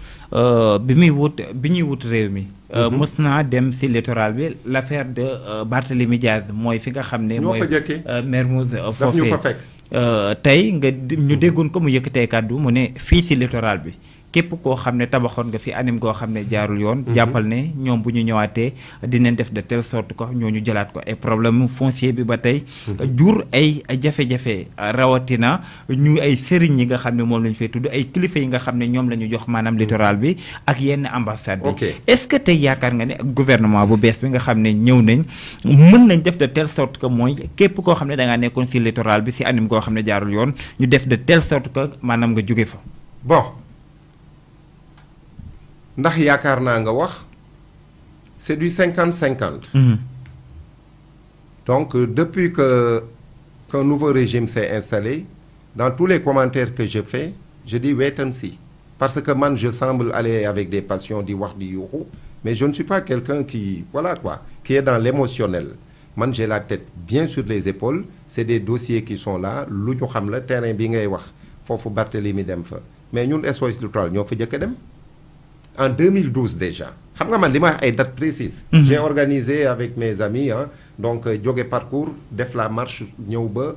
bi ñuy wut réew mi. mës naa dem ci littoral bi l'affaire de Barthélémy Diaz mooy fi nga xam ne. mooy Mermoz daf ñu fa fekk. tey ñu déggoon ko mu yëkkatee kàddu mu ne fii ci littoral bi. képp koo xam ne tabaxoon nga fi anim goo xam ne jaarul yoon. jàppal ne ñoom bu ñu ñëwaatee dinañ def de telle sorte que ñooñu jëlaat ko ay problème foncier bi ba tey. jur ay jafe-jafe rawatina ñu ay sëriñ yi nga xam ne moom la ñu fay tudd ay kilifa yi nga xam ne ñoom la ñu jox maanaam littoral bi ak yenn ambassade bi. est-ce que tey yaakaar nga ne ak gouvernement bu bees bi nga xam ne ñëw nañ mën nañ def de telle sorte que mooy képp koo xam ne da ngaa nekkoon si littoral bi si anim goo xam ne jaarul yoon ñu def de telle sorte que maanaam nga jóge fa. bon ndax yaakaar naa nga wax c'est du 50-50. Donc depuis qu'un nouveau régime s'est installé, dans tous les commentaires que je fais, je dis wait and see. Parce que man, je semble aller avec des passions di wax di yuuxu, mais je ne suis pas quelqu'un qui, voilà quoi, qui est dans l'émotionnel. Man, j'ai la tête bien sur les épaules, c'est des dossiers qui sont là, lu ñu xam la terrain bi ngay wax foofu Barthélémy dem fa. Mais ñun SOS Littoral ñoo fa jëkk dem. En 2012 déjà. Xam nga man li ma wax ay dates précises. J'ai organisé avec mes amis donc jóge parcours def la marche ñëw ba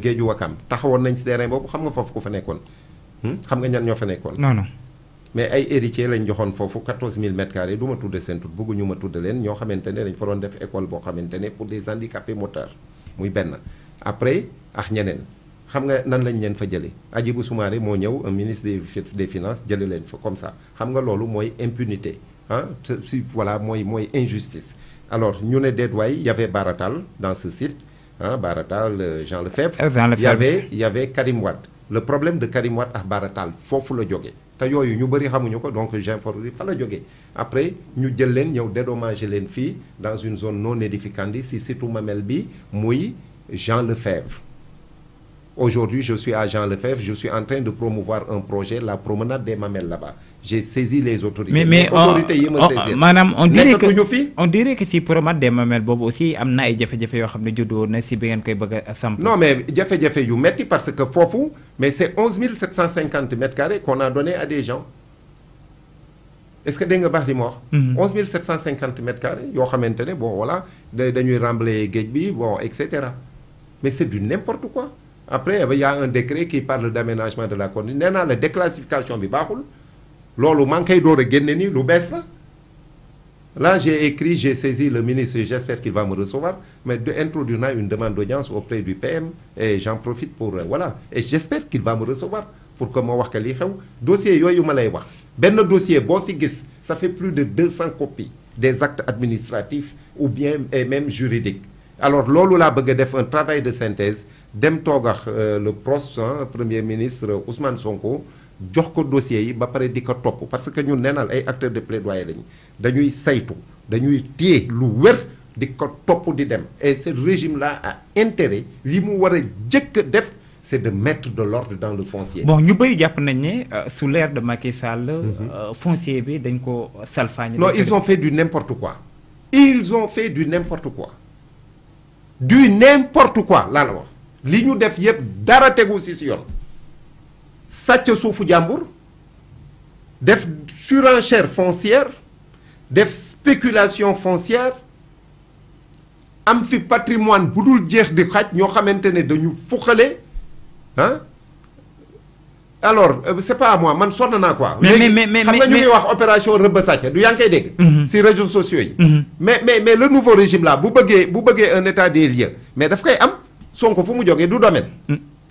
Géeju Wakam taxawoon nañ ci terrain boobu xam nga foofu ku fa nekkoon. xam nga ñan ñoo fa nekkoon. non non. mais ay héritiers lañ joxoon foofu 14000 mètres carrés du ma tudde seen tur bëgguñu ma tudde leen ñoo xamante ne dañ fa doon def école boo xamante ne pour des handicapés moteurs muy benn. après ak ñeneen xam nga nan lañ leen fa jëlee Hadjibou Soumaré moo ñëw un ministre des finances jëlee leen fa comme ça xam nga loolu mooy impunité si voilà mooy injustice. alors ñu ne déet waay y avait Baratal dans ce site Baratal Jean Lefebvre. il y avait Karim Wade. le problème de Karim Wade ak Baratal foofu la jógee te yooyu ñu bëri xamuñu ko donc j'informe fa la jógee après ñu jël leen ñëw dédommager leen fii dans une zone non édificandi si surtout Mamel bi muy Jean Lefebvre. Aujourd'hui, je suis à Jean Lefebvre, je suis en train de promouvoir un projet, la promenade des Mamelles là-bas. J'ai saisi les autorités. Mais madame, on dirait que si promenade des Mamelles boobu aussi am na ay jafe-jafe yoo xam ne juddoo na si bi ngeen koy bëgg a samp. Non mais jafe-jafe yu metti parce que foofu mais c'est 11 750 mètres carrés qu'on a donné à des gens. Est-ce que dégg nga baax li ma wax. 11 750 mètres carrés yoo xamante ne bon voilà dañuy remblayer géej bi bon et cetera mais c'est du n'importe quoi. Après il y a un décret qui parle d'aménagement de la commune nee naa la déclassification bi baaxul loolu maa ngi koy door a génne nii lu bees la là j'ai saisi le ministre j'espère qu'il va me recevoir mais introduire naa une demande d'audience auprès du PM et j'en profite pour voilà et j'espère qu'il va me recevoir pour que ma wax que lii xew dossier yooyu ma lay wax benn dossier boo ci gis ça fait plus de 200 copies des actes administratifs ou bien et même juridiques. Alors loolu laa bëgg a def un travail de synthèse dem toog ak le premier ministre Ousmane Sonko jox ko dossiers yi ba pare di ko topp parce que ñun neenal ay acteurs de plaidoyer lañu dañuy saytu dañuy téye lu wér di ko topp di dem et ce régime là a intérêt li mu war a jëkk def c'est de mettre de l'ordre dans le foncier. Bon ñu bëri jàpp nañ ne sous l'ère de Macky Sall foncier bi dañ ko salfaañe. Non ils ont fait du n'importe quoi. Ils ont fait du n'importe quoi. Du n'importe quoi laa la wax li ñu def yëpp dara tegu si yoon sàcc suufu jàmbur def surenchère foncière def spéculation foncière am fi patrimoine bu dul jeex di xaj ñoo xamante ne dañu fuxale alors c'est pas à moi man sonn naa quoi. mais xam nga ñu ngi wax opération rëbb sàcc du yaa ngi koy dégg. si réseaux sociaux yi. mais le nouveau régime là bu bëggee un état des lieux mais daf koy am Sonko fu mu jógee du domaine.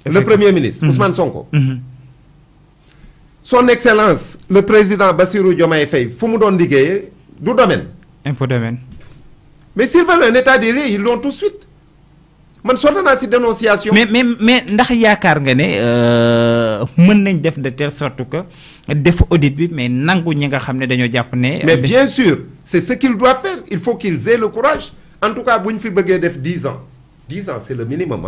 le premier ministre Ousmane Sonko. son excellence le président Bassirou Diomaye Faye fu mu doon liggéeyee du domaine. impôt domaine. mais s'ils veulent un état des lieux ils l'ont tout de suite. man sonn naa ci dénonciation. mais ndax yaakaar nga ne mën nañ def de telle sorte que def audit bi mais nangu ñi nga xam ne dañoo jàpp ne. mais bien sûr c'est ce qu'ils doivent faire il faut qu'ils aient le courage en tout cas bu ñu fi bëggee def 10 ans 10 ans c'est le minimum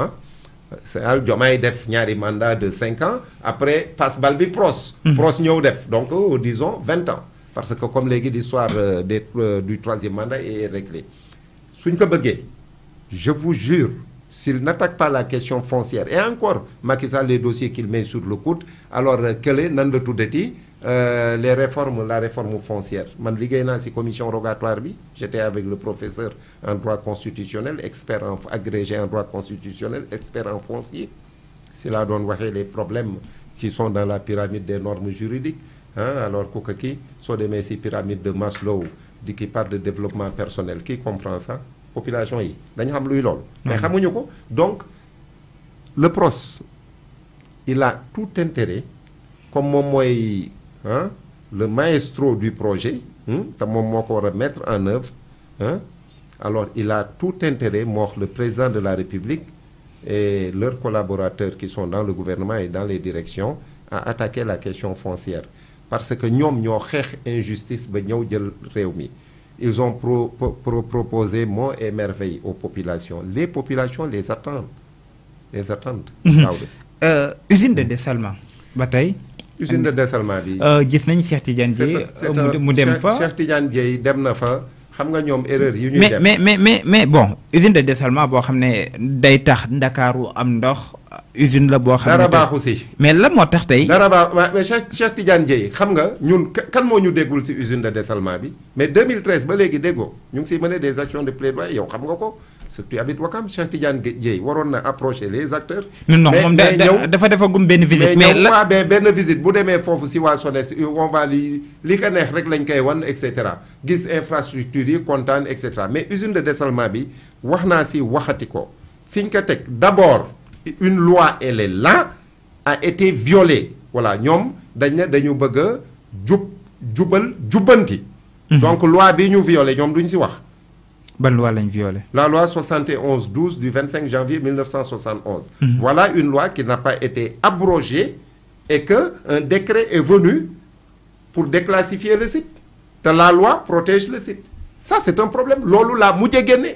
c'est Diomaye def ñaari mandat de 5 ans après passe bal bi pros ñëw def donc disons 20 ans parce que comme léegi l'histoire du troisième mandat est réglée suñ ko bëggee je vous jure. S'il n'attaque pas la question foncière et encore Macky Sall les dossiers qu'il met sur le coude alors kële nan la tuddati la réforme foncière man liggéey naa ci commission rogatoire bi j'étais avec le professeur en droit constitutionnel expert agrégé en droit constitutionnel expert en foncier si laa doon waxee les problèmes qui sont dans la pyramide des normes juridiques alors ku ko kii soo demee si pyramide de Maslow di qui parle de développement personnel qui comprend ça population yi dañu xam luy loolu mais xamuñu ko donc le PROS il a tout intérêt comme moom mooy le maestro du projet te moom moo ko war a mettre en œuvre alors il a tout intérêt moo wax le président de la République et leurs collaborateurs qui sont dans le gouvernement et dans les directions à attaquer la question foncière parce que ñoom ñoo xeex injustice ba ñëw jël réew mi ils ont proposé monts et merveilles aux populations les attendent usine de dessalement ba tey usine de dessalement bi gis nañ Cheikh Tidiane Dièye mu dem fa Cheikh Tidiane Dièye dem na fa xam nga ñoom erreur yi ñuy def mais bon usine de dessalement boo xam ne day tax Ndakaaru am ndox usine la boo xam ne dara baaxu si mais la moo tax tey dara baax mais Cheikh Tidiane Dièye xam nga ñun kan moo ñu déggul si usine de dessalement bi mais 2013 ba léegi déggoo ñu ngi siy mener des actions de plaidoyer yow xam nga ko surtout habite Wakam Cheikh Tidiane Dièye waroon na approcher les acteurs non moom dafa defagum benn visite mais la benn visite bu demee foofu si waa SONES on va li ko neex rek lañ koy wan et cetera gis infrastructure yi kontaan et cetera mais usine de dessalement bi wax naa si waxati ko fi ñu ko teg d'abord une loi elle est là a été violée voilà ñoom dañ ne dañu bëgg a jubbanti donc loi bi ñu violé ñoom duñ si wax ban loi lañ violé la loi 71/12 du 25 janvier 1971 voilà une loi qui n'a pas été abrogée et que un décret est venu pour déclassifier le site te la loi protège le site ça c'est un problème loolu laa mujjee génne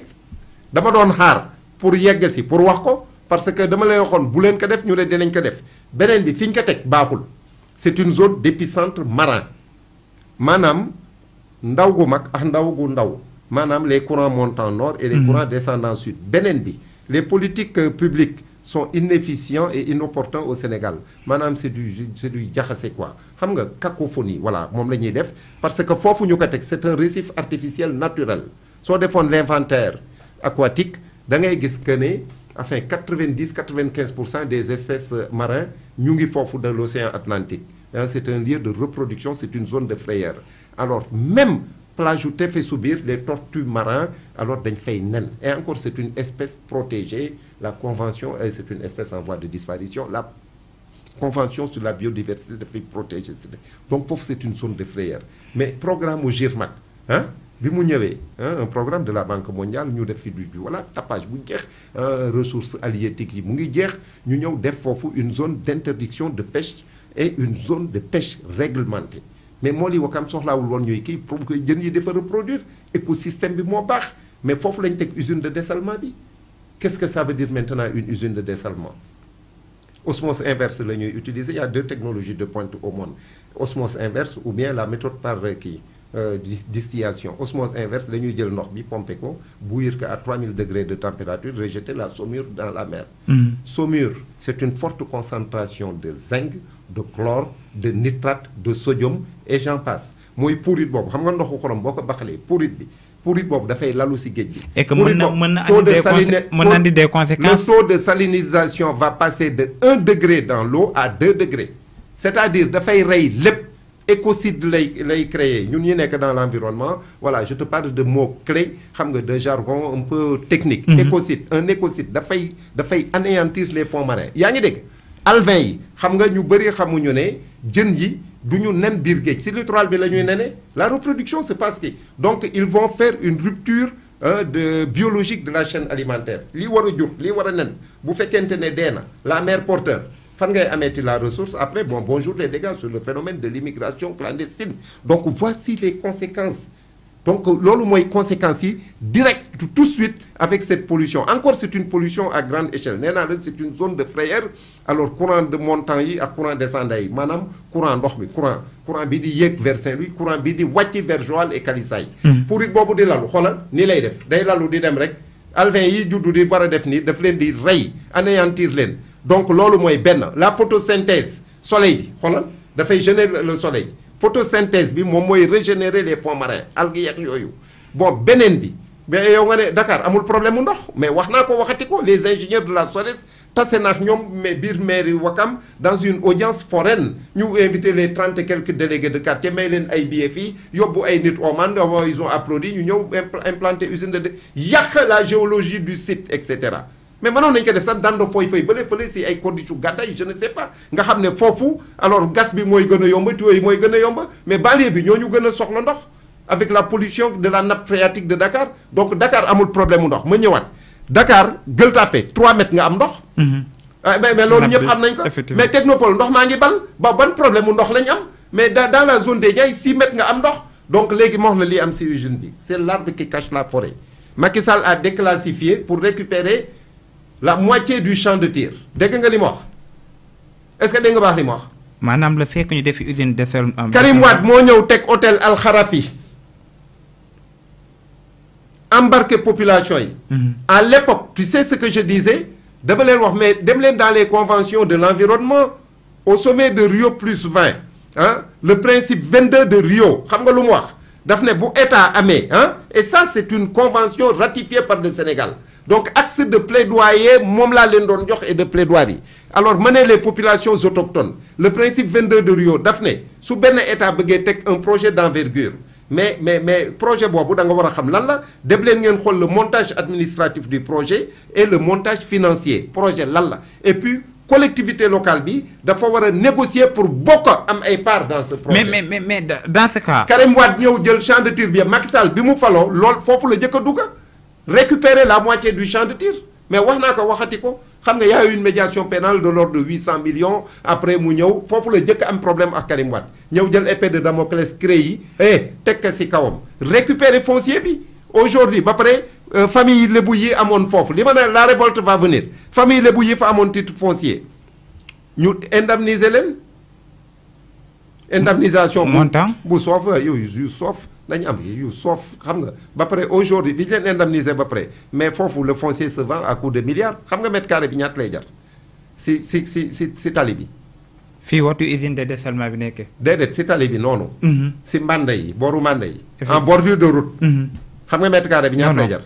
dama doon xaar pour yegg si pour wax ko parce que dama lay waxoon bu leen ko def ñu ne dinañ ko def beneen bi fi ñu ko teg baaxul c'est une zone d'épicentre marin maanaam ndaw gu mag ak ndaw gu ndaw maanaam les courants montant nord et les courants descendant sud beneen bi les politiques publiques sont inefficients et inopportuns au Sénégal maanaam c'est du jaxase quoi xam nga cacophonie voilà moom la ñuy def parce que foofu ñu ko teg c'est un récif artificiel naturel soo defoon l'inventaire aquatique da ngay gis que ne enfin 90-95% des espèces marines ñu ngi foofu de l'océan Atlantique c'est un lieu de reproduction c'est une zone de frayeur alors même plage u Tefessoubir les tortues marins alors dañ fay nen et encore c'est une espèce protégée la convention c'est une espèce en voie de disparition la convention sur la biodiversité dafay protéger donc foofu c'est une zone de frayeur mais programme u GIRMAC bi mu ñëwee un programme de la Banque mondiale ñu def fi du voilà tapage bu jeex ressources halieutiques yi mu ngi jeex ñu ñëw def foofu une zone d'interdiction de pêche et une zone de pêche réglementée mais moo li Wakam soxlaawul woon ñooy kii pour que jën yi dafa reproduire écosystème bi moo baax mais foofu lañ teg usine de dessalement bi qu'est-ce que ça veut dire maintenant une usine de dessalement osmose inverse la ñuy utiliser il y a 2 technologies de pointe au monde osmose inverse ou bien la méthode par distillation osmose inverse dañuy jël ndox bi pomper ko bouillir ko à 3000 degrés de température rejeter la saumure dans la mer saumure c'est une forte concentration de zinc de chlore de nitrate de sodium et j'en passe mooy puurit boobu xam nga ndoxu xorom boo ko baxalee puurit boobu dafay lalu ci géej gi et que mën na andi des conséquences le taux de salinisation va passer de 1 degré dans l'eau à 2 degrés c'est-à-dire dafay rey lépp écocide lay créer ñun ñi nekk dans l'environnement voilà je te parle de mots clés xam nga de jargon un peu technique écocide un écocide dafay anéantir les fonds marins yaa ngi dégg alvin yi xam nga ñu bëri xamuñu ne jën yi du ñu nen biir géej ci littoral bi la ñuy nene la reproduction se passe qui donc ils vont faire une rupture de biologique de la chaîne alimentaire lii war a jur lii war a nen bu fekkente ne dee na la mère porteur fan ngay ameeti la ressource après bonjour les dégâts sur le phénomène de l'immigration clandestine donc voici les conséquences donc loolu mooy conséquences yi direct tout de suite avec cette pollution encore c'est une pollution à grande échelle nee naa la c'est une zone de frayeur alors courant de montant yi ak courant descendant yi maanaam courant ndox mi courant bi di yéeg vers Saint-Louis courant bi di wàcc vers Joal et Kalissaay pour it boobu di lalu xoolal nii lay def day lalu di dem rek alvin yi juddu di war a def nii daf leen di rey anéantir leen donc loolu mooy benn la photosynthèse soleil bi xoolal dafay gêner le soleil photosynthèse bi moom mooy régénérer les fonds marins algues yeeg yooyu bon beneen bi mais yow nga ne Dakar amul problème mu ndox mais wax naa ko waxati ko les ingénieurs de la SONES tase naax ñoom mais biir mairie Ouakam dans une audience foraine ñu invité les 30 et quelques délégués de quartier may leen ay billets fii yóbbu ay nit Oman ils ont applaudi ñu ñëw implanter usine de yàq la géologie du site et cetera mais mënoon nañu ko def sax dando fooy bële si ay Kodicu Gàddaay je ne sais pas nga xam ne foofu alors gas bi mooy gën a yomb tuyaux yi mooy gën a yomb mais banlieue bi ñoo ñu gën a soxla ndox avec la pollution de la nappe phréatique de Dakar donc Dakar amul problème mu ndox ma ñëwaat Dakar Gueule Tapée 3 mètres nga am ndox. mais loolu ñëpp xam nañ ko. mais Technopole ndox maa ngi bal ba ban problème mu ndox lañ am mais dans la zone des Niayes 6 mètres nga am ndox donc léegi ma wax la lii am si usine bi c'est l'arbre qui cache la forêt. Macky Sall a déclassifié pour récupérer la moitié du champ de tir dégg nga li ma wax est-ce que dégg nga baax li ma wax. maanaam la fekk ñu def usine dessalement. Karim Wade moo ñëw teg hôtel Al Kharafi. Embarquer population yi. À l'époque tu sais ce que je disais dama leen wax mais dem leen dans les conventions de l'environnement au sommet de Rio plus 20 hein le principe 22 de Rio xam nga lu mu wax daf ne bu état amee hein et ça c'est une convention ratifiée par le Sénégal donc axe de plaidoyer moom laa leen doon jox et de plaidoirie alors mener les populations autochtones le principe 22 de Rio daf ne su benn état bëggee teg un projet d'envergure mais projet boobu da nga war a xam lan la dem leen ngeen xool le montage administratif du projet et le montage financier projet lan la et puis collectivité locale bi dafa war a négocier pour bokk am ay part dans ce projet. mais dans ce cas. Karim Wade ñëw jël champ de tir bi Macky Sall bi mu faloo lool foofu la jëkk a dugg récupérer la moitié du champ de tir mais wax naa ko waxati ko xam nga y a eu une médiation pénale de l'ordre de 800 millions après mu ñëw foofu la jëkk am problème ak Karim Wade ñëw jël épée de Damoclès CREI yi teg ko ci kawam récupérer foncier bi aujourd'hui ba pare famille lébu yi amoon foofu li ma ne la révolte va venir famille lébu yi fa amoon titre foncier ñu indemniser leen indemnisation montant bu soof yu soof dañu am yu soof xam nga ba pare aujourd'hui bi ñu leen indemniser ba pare mais foofu le foncier se vend à coût de milliards xam nga mètre carré bi ñaata lay jar si tali bi. fii waxtu usine de dessalement bi nekkee. déedéet si tali bi noonu. si mbanda yi booru mbanda yi. en bordure de route. xam nga mètre carré bi ñaata lay jar.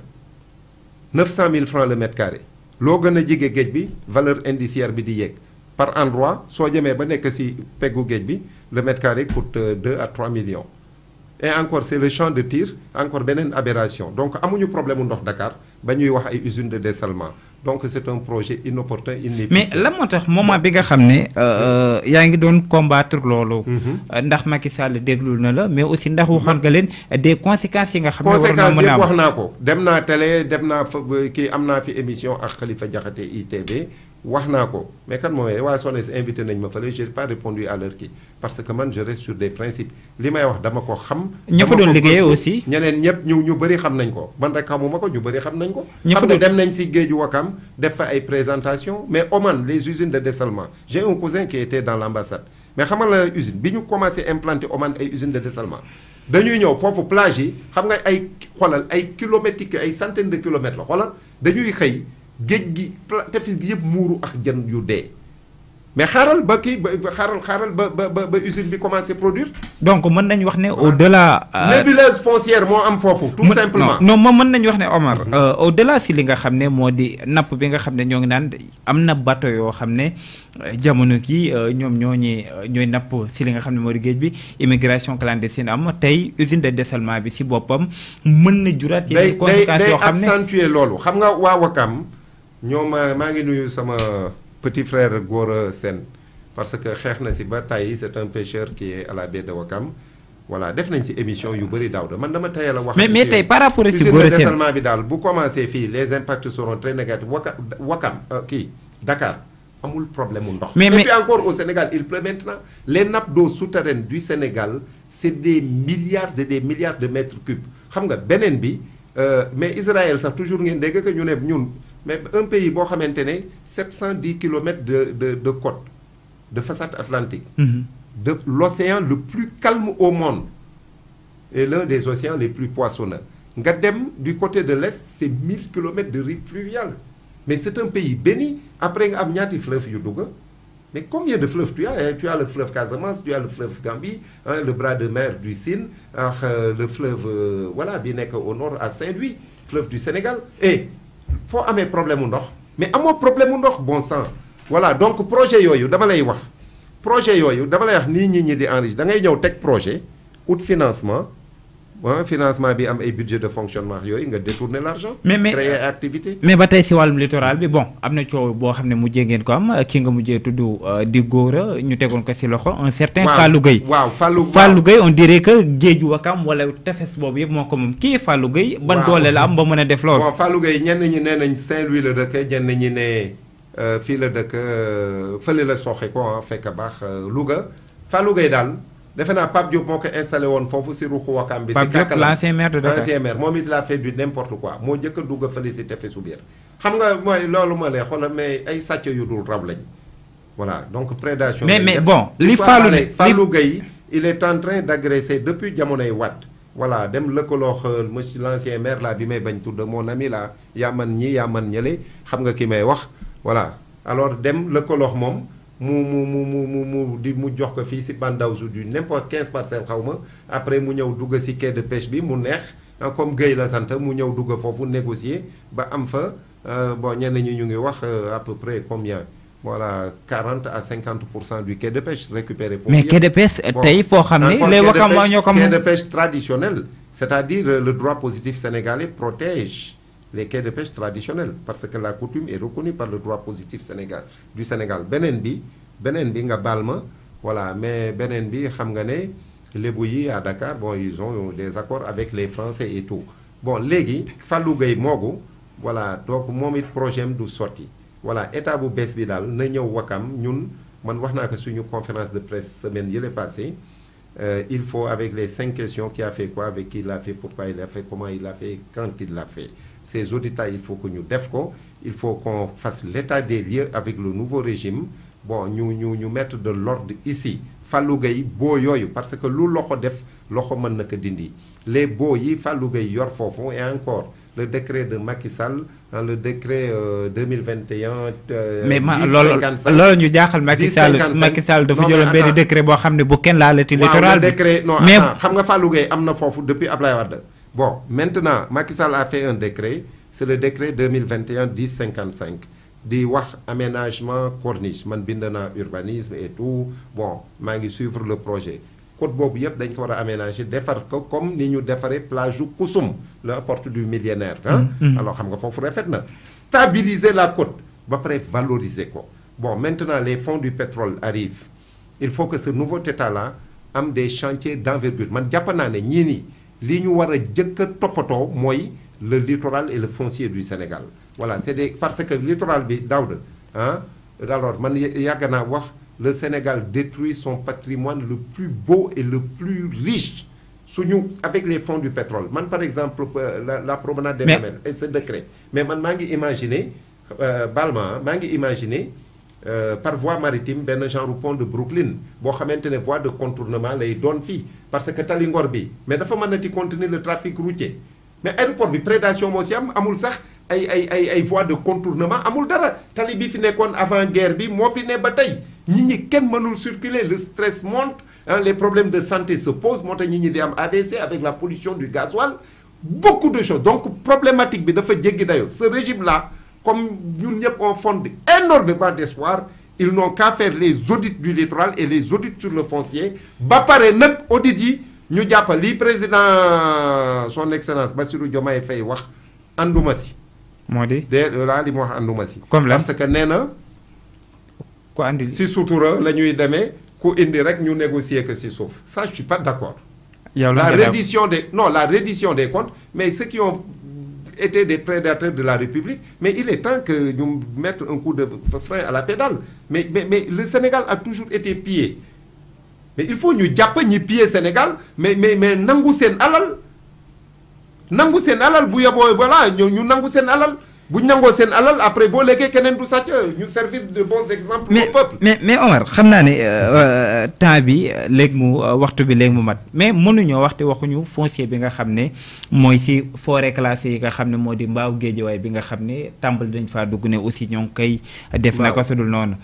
900 000 francs le mètre carré. loo gën a jege géej bi valeur indiciaire bi di yéeg par endroit soo jëmee ba nekk si peggu géej bi le mètre carré coûte 2 à 3 millions. et encore c'est le champ de tir encore beneen aberration donc amuñu problème mu ndox Dakar ba ñuy wax ay usines de dessalement donc c'est un projet inopportun inefficace. mais lan moo tax moment bi nga xam ne yaa ngi doon combattre loolu. ndax Macky Sall déglul na la mais aussi ndax waxoon nga leen des conséquences yi nga xam ne war na mën a am wax naa ko dem naa télé dem naa fa kii am naa fi émission ak Khalifa Diakhaté ITV wax naa ko mais kan moom waa SONES invité nañ ma fële j'ai pas répondu à leur kii parce que man je reste sur des principes li may wax dama ko xam. ña fa doon liggéeyee aussi. ñeneen ñëpp ñu bëri xam nañ ko man rek xamuma ko ñu bëri xam nañ ko. xam nga dem nañ si géeju Wakam def fa ay présentation mais Oman les usines de dessalement j'ai un cousin qui était dans l'ambassade mais xamal la usine bi ñu commencé implanter Oman ay usines de dessalement dañuy ñëw foofu plage yi xam nga ay xoolal ay kilomètres ay centaines de kilomètres la xoolal dañuy xëy géej gi tefes gi yëpp muuru ak jën yu dee mais xaaral ba kii xaaral ba usine bi commencé produire. donc mën nañu wax ne au delà. nébuleuse foncière moo am foofu. tout simplement non moom mën nañu wax ne Omar. au delà si li nga xam ne moo di napp bi nga xam ne ñoo ngi naan am na bateau yoo xam ne jamono kii ñoom ñooy napp si li nga xam ne moo di géej bi immigration clandestine am tey usine de dessalement bi si boppam mën na juraat. yeneen conséquences yoo xam ne day accentuer loolu xam nga waa Wakam ñoom maa ngi nuyu sama. petit frère Gora Sène parce que xeex na si ba tey c'est un pêcheur qui est à la baie de Wakam voilà def nañ si émission yu bëri daaw da man dama tayal a wax. mais tey par rapport ak si Gora Sène dessalement bi daal bu commencé fii les impacts seront très négatifs Wakam Dakar amul problème mu ndox. mais et puis encore au Sénégal il pleut maintenant les nappes d'eau souterraines du Sénégal c'est des milliards et des milliards de mètres cubes xam nga beneen bi. mais Israël sax toujours ngeen dégg que ñu ne ñun mais un pays boo xamante ne 710 kilomètres de côte de façade atlantique. De l'océan le plus calme au monde et l'un des océans les plus poissonneux nga dem du côté de l'est c'est 1000 kilomètres de rive fluviale mais c'est un pays béni après nga am ñaati fleuve yu dugg mais combien de fleuves tu as le fleuve Casamance tu as le fleuve Gambie hein, le bras de mer du Sine le fleuve voilà bi nekk au nord à Saint-Louis fleuve du Sénégal et foo amee problème mu ndox mais amoo problème mu ndox bon sang voilà donc projet yooyu dama lay wax nii ñi di enrichir da ngay ñëw teg projet out financement financement bi am ay budget de fonctionnement yooyu nga détourner l'argent créer activité mais ba tey si wàllum littoral bi bon am na coow boo xam ne mujjee ngeen ko am ki nga mujjee tudd di góora ñu tegoon ko si loxo un certain Fallou Gueye waaw Fallou Gueye on dirait que géeju Wakam wala tefes boobu yëpp moo ko moom kii Fallou Gueye ban doole la am ba mën a def loolu bon Fallou Gueye ñenn ñi nee nañ Saint-Louis la dëkk ñenn ñi ne fii la dëkk fële la soxe ko fekk baax Louga Fallou Gueye daal defe naa Pape Diop moo ko installé woon foofu si ruuxu Wakam bi. Pape Diop l'ancien maire de Dakar l'ancien maire moom it l'a fait du n'importe quoi moo njëkk a dugg fële si tefesu biir xam nga mooy loolu ma lay xoolal mais ay sàcc yu dul raw lañ voilà donc prédation. mais bon li Fallou Gueye il est en train d'agresser depuis jamonoy Wade voilà dem lëkkaloo monsieur l'ancien maire là bi may bañ tudd mon ami là yaa man ñi yaa man ñële xam nga ki may wax voilà alors dem lëkkaloo moom. mu jox ko fii si Bandawsu du n'importe 15 parcelles xaw ma après mu ñëw dugg si quai de pêche bi mu neex comme Guèye la sant mu ñëw dugg foofu négocier ba am fa bon ñenn ñi ñu ngi wax à peu près combien voilà 40 à 50% du quai de pêche récupéré foofu. mais quai de pêche tey foo xam ne les Wakam ñoo ko quai de pêche traditionnel c'est-à-dire le droit positif sénégalais protège les quais de pêche traditionnels parce que la coutume est reconnue par le droit positif du Sénégal beneen bi nga baal ma voilà mais beneen bi xam nga ne lébu yi à Dakar bon ils ont des accords avec les Français et tout bon léegi Fallou Gueye moogu voilà donc moom it projet am du sotti voilà état bu bees bi daal na ñëw Wakam ñun man wax naa ko suñu conférence de presse semaine yële passé il faut avec les 5 questions qui a fait quoi avec qui il l'a fait pourquoi il l'a fait comment il l'a fait quand il l'a fait ces audits-là il faut que ñu def ko il faut qu'on fasse l'état des lieux avec le nouveau régime bon ñu mettre de l'ordre ici Fallou Gueye boo yooyu parce que lu loxo def loxo mën na ko dindi les boo yi Fallou Gueye yor foofu et encore le décret de Macky Sall le décret 2021 mais loolu ñu jaaxal Macky Sall dafa jëloon benn décret boo xam ne bu kenn laalati littoral bi décret non mais xam nga Fallou Gueye am na foofu depuis Ablaye Wade bon maintenant Macky Sall a fait un décret c'est le décret 2021-1055 di wax aménagement corniche man bind naa urbanisme et tout bon maa ngi suivre le projet côte boobu yëpp dañ ko war a aménager defar ko comme ni ñu defaree plage u Koussoum la porte du millénaire alors xam nga foofu rafet na stabiliser la côte ba pare valoriser ko bon maintenant les fonds du pétrole arrivent il faut que ce nouveau état là am des chantiers d'envergure man jàpp naa ne ñii nii li ñu war a jëkk a toppatoo mooy le littoral et le foncier du Sénégal voilà parce que littoral bi Daouda alors man yàgg naa wax le Sénégal détruit son patrimoine le plus beau et le plus riche avec les fonds du pétrole man par exemple la promenade des Mamelles et ce décret mais man maa ngi imaginer Balma maa ngi imaginer par voie maritime benn genre pont de Brooklyn boo xamante ne voie de contournement lay doon fii parce que tali Ngor bi mais dafa mën a ti contenir le trafic routier mais aéroport bi prédation moo si amul sax ay voie de contournement amul dara tali bi fi nekkoon avant guerre bi moo fi ne ba tey nit ñi kenn mënul circuler le stress monte les problèmes de santé se posent moo tax nit ñi di am AVC avec la pollution du gasoil beaucoup de choses donc problématique bi dafa jéggi dayoo ce régime là comme ñun ñëpp on fonde énormément d'espoir ils n'ont qu'à faire les audits du littoral et les audits sur le foncier ba pare nag audit yi ñu jàpp li président son excellence Bassirou Diomaye Faye wax ànduma si moo di laa li mu wax ànduma si comme parce que nee na ku andi si sutura la ñuy demee ku indi rek ñu négocier que si suuf ça je suis pas d'accord la reddition des comptes mais ceux qui ont été des prédateurs de la République mais il est temps que ñu mettre un coup de frein à la pédale mais le Sénégal a toujours été pillé mais il faut ñu jàpp ñi piller Sénégal mais nangu seen alal bu yeboo voilà ñu nangu seen alal bu ñu nangoo seen alal après boo léegi keneen du sàcc ñu servir de bons exemples au peuple. mais Omar xam naa ne temps bi léegi waxtu bi léegi mu mat mais mënuñoo waxuñu foncier bi nga xam ne mooy si forêt classée yi nga xam ne moo di Mbao Guédiawaye bi nga xam ne tàmbali dañ faa dugg ne aussi ñoo ngi koy def na ko sudul noonu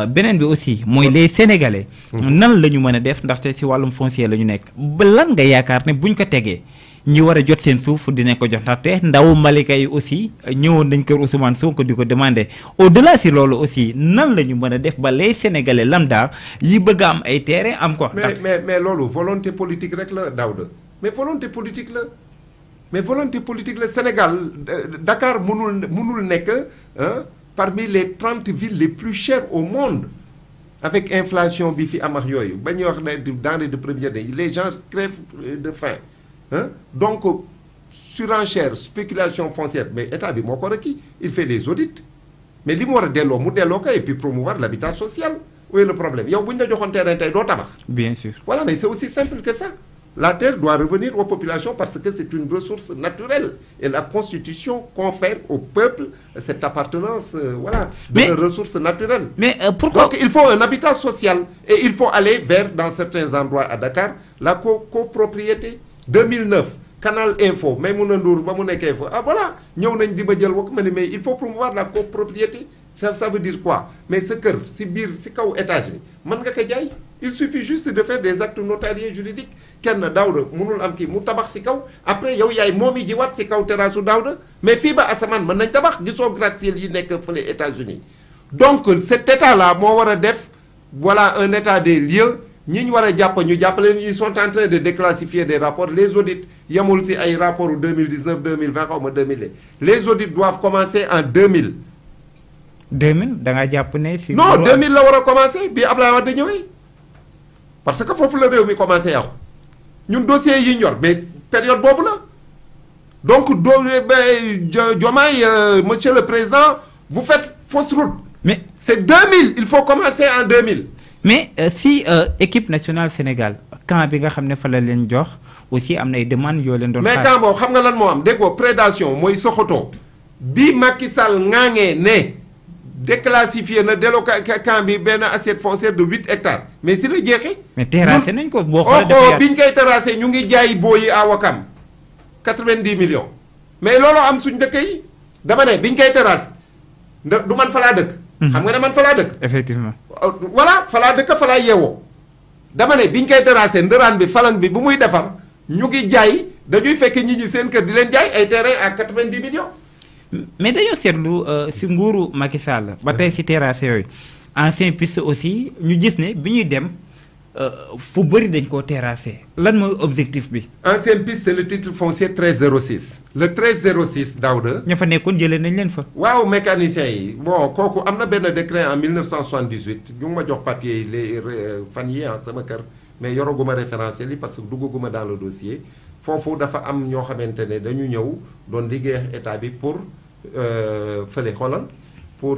beneen bi aussi mooy les sénégalais nan la ñu mën a def ndaxte si wàllum foncier la ñu nekk ba lan nga yaakaar ne buñ ko tegee ñi war a jot seen suuf dinañ ko jox ndaxte ndaw Malika yi aussi ñëwoon nañ kër Ousmane Sonko di ko demandé au-delà si loolu aussi nan la ñu mën a def ba les Sénégalais lambda yi bëgg a am ay terrain am ko. mais loolu volonté politique rek la Daouda mais volonté politique la Sénégal Dakar mënul nekk parmi les 30 villes les plus chères au monde avec inflation bi fi am ak yooyu ba ñuy wax ne denrées de première nécessité les gens crèvent de faim donc surenchère spéculation foncière mais état bi moo ko requis il fait des audits mais li mu war a delloo mu delloo ko et puis promouvoir l'habitat social où est le problème yow bu ñu la joxoon terrain tey doo tabax. bien sûr voilà mais c'est aussi simple que ça. La terre doit revenir aux populations parce que c'est une ressource naturelle et la Constitution confère au peuple cette appartenance de ressources naturelles. Mais pourquoi? Donc il faut un habitat social et il faut aller vers dans certains endroits à Dakar la copropriété. 2009 Canal Info Maïmouna Ndour ba mu nekkee fa voilà ñëw nañ di ma jël wax ma ne mais il faut promouvoir la copropriété ça veut dire quoi mais sa kër si biir si kaw étage bi mën nga ko jaay. Il suffit juste de faire des actes notariés juridiques kenn Daouda mënul am kii mu tabax si kaw après yow yaay moom yi ji wat si kaw terrasse Daouda mais fii ba asamaan mën nañ tabax gisoo gratte-ciel yi nekk fële États-Unis donc cet état là moo war a def voilà un état des lieux ñi ñu war a jàpp ñu jàppale ils sont en train de déclassifier des rapports les audits yemul si ay rapports 2019 2020 xaw ma 2000 les audits doivent commencer en 2000. 2000 da nga jàpp ne si. non 2000 la war a commencer bi Abdoulaye Wade ñëwee. parce que foofu la réew mi commencé yàqu ñun dossiers yi ñor mais période boobu la donc Diomaye monsieur le président vous faites fausse route. mais c'est 2000 il faut commencer en 2000. mais si équipe nationale Sénégal camp bi nga xam ne fa la leen jox aussi am na ay demandes yoo leen doon. mais camp boobu xam nga lan moo am dégg nga prédation mooy Sokoto bi Macky Sall ŋaaŋee ne. déclassifié na camp bi benn assiette foncière de 8 hectares mais si la jeexee. mais terrassé nañ ko boo xoolee biñ koy terrassé ñu ngi jaay booyi à Wakam 90 millions mais looloo am suñ dëkk yi dama ne biñ koy terrassé du man fa laa dëkk. xam nga ne man fa laa dëkk. effectivement. voilà fa laa dëkk fa laa yeewoo dama ne biñ koy terrassé ndëraan bi falang bi bu muy defar ñu ngi jaay dañuy fekk nit ñi seen kër di leen jaay ay terrain à 90 millions. mais dañoo seetlu si nguuru Macky Sall ba tey si terrasse yooyu ancien piste aussi ñu gis ne bi ñuy dem fu bëri dañ koo terrassé lan mooy objectif bi. ancienne piste c'est le titre foncier 1306 le 1306 Daouda. ña fa nekkoon jëlee nañ leen fa. waaw mécaniciens yi bon kooku am na benn décret en 1978 ñu ngi ma jox papier yi les fan yi sama kër mais yoraguma référentiel yi parce que duggaguma dans le dossier foofu dafa am ñoo xamante ne dañu ñëw doon liggéey état bi pour fële xoolal pour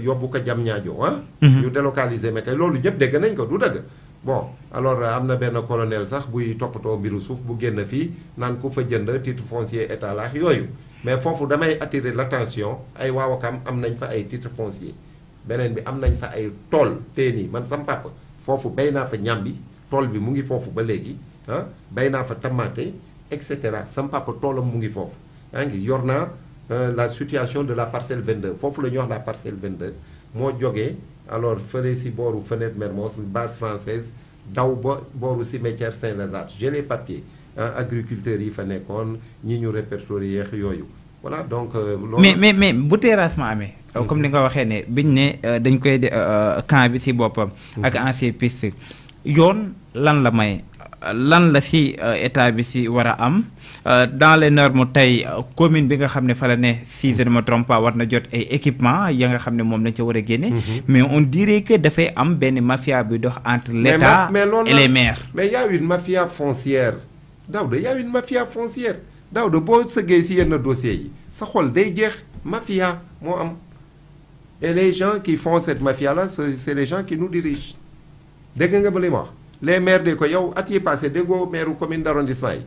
yóbbu ko jam ñaajo ñu délocaliser mais kay loolu ñëpp dégg nañ ko du dëgg. bon alors am na benn colonel sax buy toppatoo mbiru suuf bu génn fii naan ku fa jënd titre foncier état laax yooyu mais foofu damay attirer l'attention ay waawakam am nañ fa ay titre foncier beneen bi am nañ fa ay tool teeni man sam papa foofu bay naa fa ñambi tool bi mu ngi foofu ba léegi bay naa fa tamaate et cetera sam papa toolam mu ngi foofu yaa ngi yor naa la situation de la parcelle 22 foofu la ñuy wax la parcelle 22 moo jógee alors fële si booru fenêtre Mermoz base française daw ba booru cimetière Saint-Lazare j'ai les papiers agriculteurs yi fa nekkoon ñi ñu répertorié yooyu voilà donc. loolu mais bu terrassement amee. comme ni nga waxee ne biñ ne dañ koy camp bi si boppam. ak ancien piste yoon lan la may lan la si état bi si war a am dans les normes tey commune bi nga xam ne fa la ne si je ne me trompe pas war na jot ay équipement ya nga xam ne moom lañ ca war a génne. mais on dirait que dafay am benn mafia bi dox entre l'état et les maires. mais y a une mafia foncière Daouda y a une mafia foncière Daouda boo sëggee si yenn dossiers yi sa xol day jeex mafia moo am et les gens qui font cette mafia là c'est les gens qui nous dirigent dégg nga ba li ma wax les maires de ko yow at yi passé déggoo maire commune d'arrondissement yi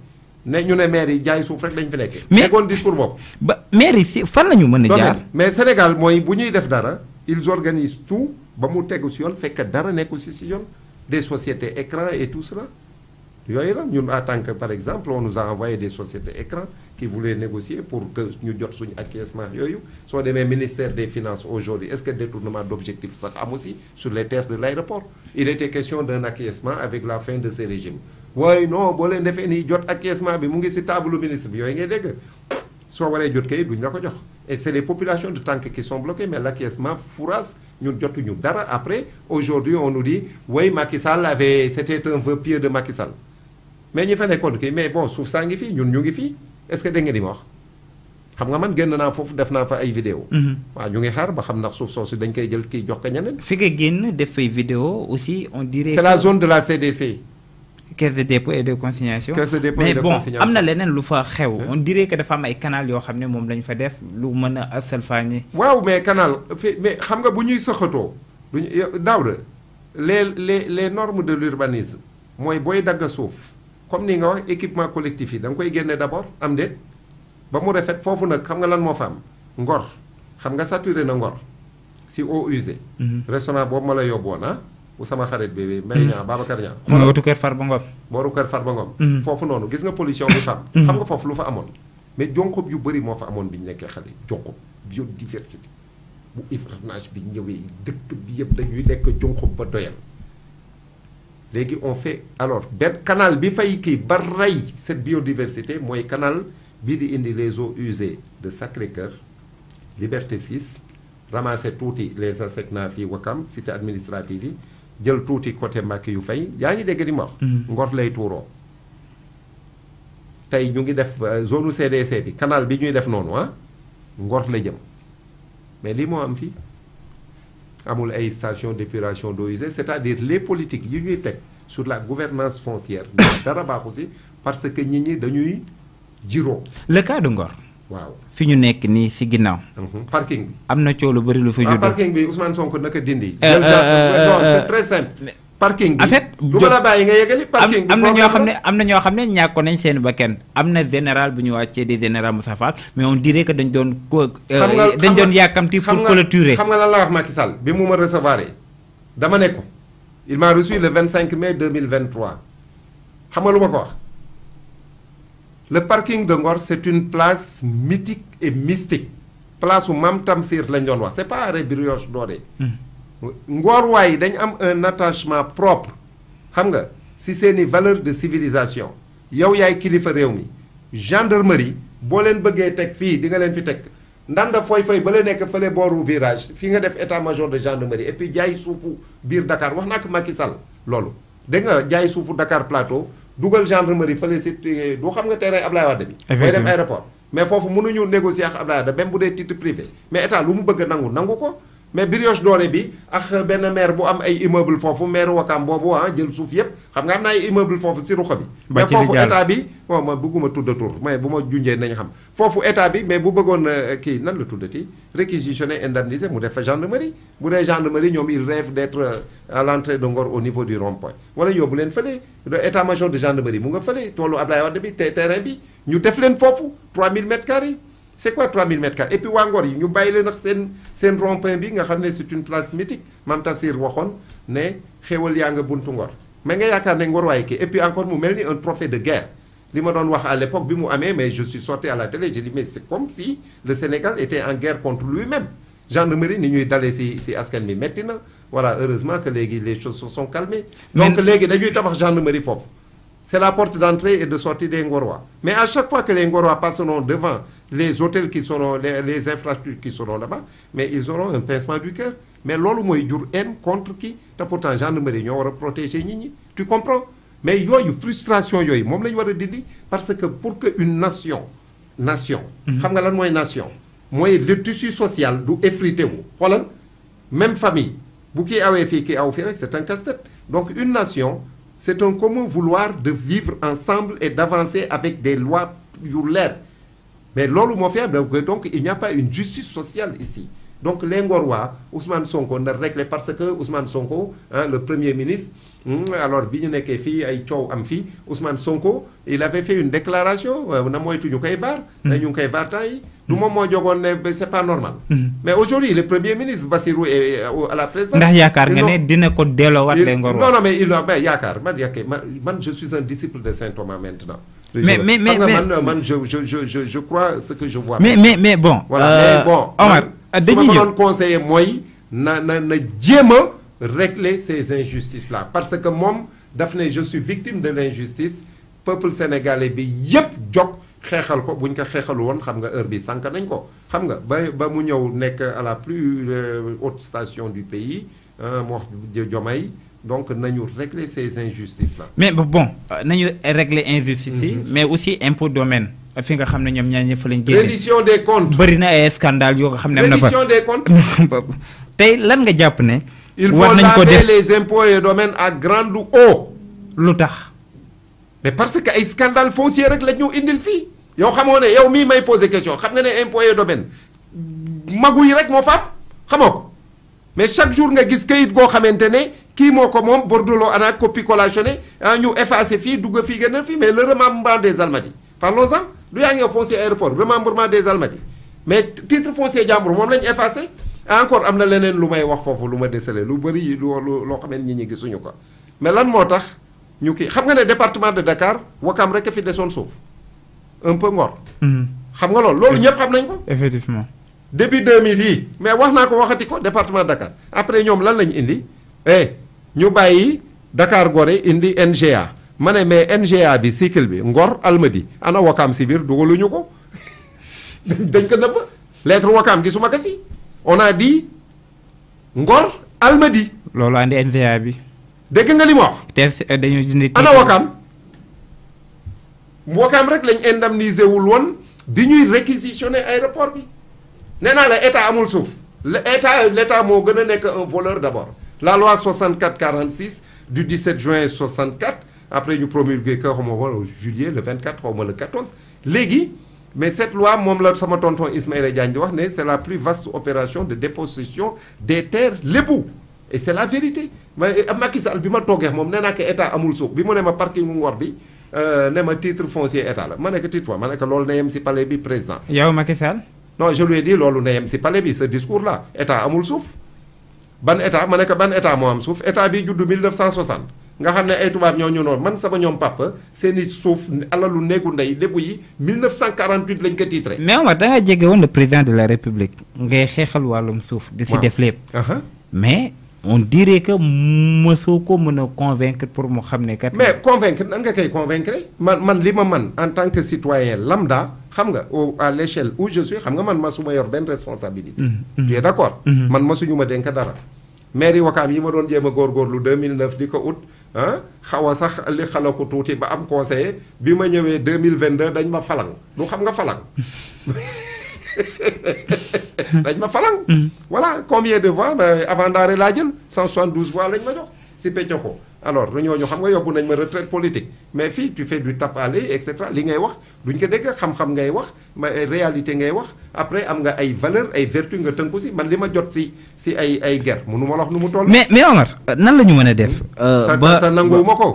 ne ñu ne maire yi jaay suuf rek lañ fi nekkee. mais déggoon discours boobu. ba maire yi si fan la ñu mën a jaar. mais Sénégal mooy bu ñuy def dara ils organisent tout ba mu tegu si yoon fekk dara nekku si yoon des sociétés écran et tout cela yooyu la ñun en tant que par exemple on nous a envoyé des sociétés écran qui voulaient négocier pour que ñu jot suñu acquiescement yooyu soo demee ministère des finances aujourd'hui est-ce que détournement d'objectif sax am aussi sur les terres de l'aéroport il était question d'un acquiescement avec la fin de ces régimes waaye non boo leen defee nii jot acquiescement bi mu ngi si table ministre bi yooyu ngay dégg soo waree jot kay duñ la ko jox et c'est les populations de Tànk qui sont bloquées mais l'acquiescement fourrasse ñun jotuñu dara après aujourd'hui on nous dit oui Macky Sall avait c'était un vœu pieux de Macky Sall mais ñi fa nekkoon kii mais bon suuf saa ngi fii ñun ñu ngi fii est-ce que dégg nga di ma wax xam nga man génn naa foofu def naa fa ay vidéo waaw ñu ngi xaar ba xam ndax suuf soosu dañ koy jël kii jox ko ñeneen. fi nga génn def fay vidéo aussi on dirait. c'est la zone de la CDC. caisse de dépôt et de consignation. caisse de dépôt et de consignation mais bon am na leneen lu fa xew. on dirait que dafa am ay canal yoo xam ne moom lañu fa def lu mën a salfaañe. waaw mais canal mais xam nga bu ñuy sëxatoo duñu Daouda les normes de l'urbanisme mooy booy dagg suuf comme ni nga wax équipement collectif yi da nga koy génne d'abord am déet ba mu rafet foofu nag xam nga lan moo fa am Ngor xam nga saturé na Ngor si eaux usées. restaurant boobu ma la yóbbuwoon bu sama xarit bi Mbaye Niang Babacar Niang. xoolal wetu kër Farba Ngom. booru kër Farba Ngom. foofu noonu gis nga pollution bi fa am. xam nga foofu lu fa amoon. mais jonkob yu bëri moo fa amoon bi ñu nekkee xale jonkob biodiversité bu hivernage bi ñëwee dëkk bi yëpp dañuy lekk jonkob ba doyal. léegi on fait alors benn canal bi fay kii ba rey cette biodiversité mooy canal bii di indi les eaux usées de Sacré-Cœur Liberté 6 ramasser tuuti les ASECNA fii Wakam cité administrative yi jël tuuti côté Mbacké yu fay yaa ngi dégg di ma wax. Ngor lay tuuroo tey ñu ngi def zone CDC bi canal bi ñuy def noonu Ngor la jëm mais lii moo am fii amul ay station d'épuration d'eaux usées c'est-à-dire les politiques yi ñuy teg sur la gouvernance foncière dara baaxu si parce que nit ñi dañuy jiroo. le cas de Ngor. waaw fi ñu nekk nii si ginnaaw. parking bi. am na coow lu bëri lu fa juddoo. parking bi Ousmane Sonko naka dindi. non c'est très simple. parking bi en fait du ma la bàyyi nga yeggali. parking bi am na ñoo xam ne ñàkkoon nañ seen bakkan am na général bu ñu wàccee di général Moussa Fall mais on dirait que dañ doon dañ doon yàkkamti pour clôturer. xam nga lan la wax Macky Sall bi mu ma recevoir dama ne ko il m'a reçu le 25 mai 2023 xam nga lu ma ko wax. Le parking de Ngor c'est une place mythique et mystique place où Mam Tamsir lañ doon wax c'est pas arrêt Brioche Dorée. Ngor waay dañ am un attachement propre xam nga si seeni valeur de civilisation yow yaay kilifa réew mi gendarmerie boo leen bëggee teg fii di nga leen fi teg ndanda fooy ba la nekk fële booru virage fii nga def état-major de gendarmerie et puis jaay suufu biir Dakar wax naa ko Macky Sall loolu dégg nga jaay suufu Dakar Plateau dugal gendarmerie fële si du xam nga terrain Ablaye Wade bi booy dem aéroport mais foofu mënuñu négocier ak Ablaye Wade même bu dee titre privé mais état lu mu bëgg nangu ko mais Brioche Dorée bi ak benn maire bu am ay immeuble foofu maire Wakam boobu jël suuf yëpp xam nga am na ay immeuble foofu si ruxa bi mais foofu état bi bon ma bëgguma tudd tur mais bu ma junjee nañ xam foofu état bi mais bu bëggoon kii nan la tuddati réquisitionner indemniser mu def fa gendarmerie bu dee gendarmerie ñoom il rêve d'être à l'entrée de Ngor au niveau du rond-point wala yóbbu leen fële état-major de gendarmerie mu nga fële toolu Ablaye Wade bi terrain bi ñu def leen foofu 3000 mètres carrés c'est quoi 3000 mètres carrés et puis waa Ngor yi ñu bàyyi leen ak seen rond-point bi nga xam ne c'est une place mythique Mam Tafsir waxoon ne xéwal yaa nga buntu Ngor mais nga yaakaar ne Ngor waaye kii et puis encore mu mel ni un trophée de guerre li ma doon wax à l'époque bi mu amee mais je suis sorti à la télé j'ai dit mais c'est comme si le Sénégal était en guerre contre lui-même gendarmerie ni ñuy dalee si askan bi metti na voilà heureusement que léegi les choses se sont calmées donc léegi dañuy tabax gendarmerie foofu c'est la porte d'entrée et de sortie des Ngorois. Mais à chaque fois que les Ngorois passeront devant les hôtels qui seront, les infrastructures qui seront là-bas, mais ils auront un pincement du cœur. Mais loolu mooy jur haine contre qui te pourtant gendarmerie ñoo war a protéger nit ñi tu comprends mais yooyu frustration yooyu moom la ñu war a dindi parce que pour que une nation xam nga lan mooy nation mooy le tissu social du effrité wu xoolal même famille bu kii awee fii kii aw fii rek c'est un casse-tête donc une nation c'est un commun vouloir de vivre ensemble et d'avancer avec des lois yu leer mais loolu moo fi am donc il n'y a pas une justice sociale ici donc les Ngorois Ousmane Sonko na réglé parce que Ousmane Sonko le premier ministre alors bi ñu nekkee fii ay coow am fii Ousmane Sonko il avait fait une déclaration na moytu ñu koy vaar na ñu ngi koy vaar temps yi du moom moo jogoon ne c'est pas normal mais aujourd'hui le premier ministre Bassirou est à la présidence ndax yaakaar nga ne dina ko delloowaat les Ngorois non mais il a yaakaar man je suis un disciple de Saint Thomas maintenant mais man je crois ce que je vois mais bon voilà mais bon Omar su ma ko doon conseiller mooy na jéem a régler ces injustices-là parce que moom daf ne je suis victime de l'injustice peuple sénégalais bi yépp jog xeexal ko buñ ko xeexalu woon xam nga heure bi sànq nañ ko xam nga ba mu ñëw nekk à la plus haute station du pays mu wax Diomaye donc nañu régler ces injustices-là. mais bon nañu régler injustice yi mais aussi impôt domaine fi nga xam ne ñoom ñaar ñëpp fa lañ génne. reddition des comptes bëri na ay scandale yoo nga xam ne am na fa reddition des comptes. tey lan nga jàpp ne. il faut laver les impôts et domaines à grande eau. lu tax. mais parce que ay scandale foncier rek la ñu indil fii. yow xamoo ne yow mii may poser question xam nga ne impôts et domaines magu yi rek moo fa am xamoo ko mais chaque jour nga gis kayit goo xamante ne kii moo ko moom bordereau ana copie collationnée ñu effacé fii dugg fii gën a fii mais le remembrement des Almadies parlons-en lu yaa ngi foncier aéroport remembrement des Almadies mais titre foncier jàmbur moom lañu effacé encore am na leneen lu may wax foofu lu ma décelé lu bëri loo xam ne nit ñi gisuñu ko mais lan moo tax ñu kii xam nga ne département de Dakar Wakam rek a fi desoon suuf un peu Ngor. xam nga loolu ñëpp xam nañ ko. effectivement. début 2000 yi mais wax naa ko waxati ko département de Dakar après ñoom lan lañu indi ñu bàyyi Dakar Gorée indi NGA ma ne mais NGA bi cycle bi Ngor Almadi ana Wakam si biir dugaluñu ko dañ ko nëbb lettre Wakam gisuma ko si on a dit Ngor Almadi. loolu andi NGA bi. dégg nga li ma wax. te dañoo dindi. ana Wakam rek lañ indemniser wul woon bi ñuy réquisitionner aéroport bi nee naa la état amul suuf l'état moo gën a nekk un voleur d'abord la loi 64-46 du 17 juin 64 après ñu promulgué ko xaw ma wala juillet le 24 xaw ma le 14 léegi mais cette loi moom la sama tonton Ismaïla Diagne di wax ne c'est la plus vaste opération de dépossession des terres lébu et c'est la vérité mais Macky Sall bi ma toogee moom nee naa ko état amul suuf bi mu ne ma parking Ngor bi ne ma titre foncier état la ma nekk titre foncier ma nekk loolu na yem si palais bi président. yow Macky Sall. non je lui ai dit loolu na yem si palais bi ce discours là état amul suuf ban état ma nekk ban état moo am suuf état bi juddu 1960 nga xam ne ay tubaab ñoo ñu noonu man sama ñoom papa seeni suuf alalu néegu ndey lébu yi 1948 lañ ko titré. mais Omar da nga jege woon le président de la république ngay xeexal wàllum suuf. di si def lépp. mais. on dirait que mosoo ko mën a convaincre pour mu xam ne kat. mais convaincre nan nga koy convaincre man li ma man en tant que citoyen lambda xam nga à l'échelle où je suis xam nga man masuma yor benn responsabilité. tu es d'accord. man masuñu ma dénk dara. mairie Wakaam yi ma doon jéem a góorgóorlu 2009 di ko ut xaw a sax li xala ko tuuti ba am conseiller bi ma ñëwee 2022 dañ ma falang du xam nga falang. dañ ma falang. voilà combien de voix avant d'arrêt laa jël 172 voix lañ ma jox si Pétioxo alors ñooñu xam nga yóbbu nañ ma retraite politique mais fii tu fais du tape-aller et cetera li ngay wax duñ ko dégg xam-xam ngay wax ma réalité ngay wax après am nga ay valeur ay vertu nga tënku si man li ma jot si ay guerre mënu ma la wax nu mu toll. mais Omar nan la ñu mën a def. te nanguwuma ko.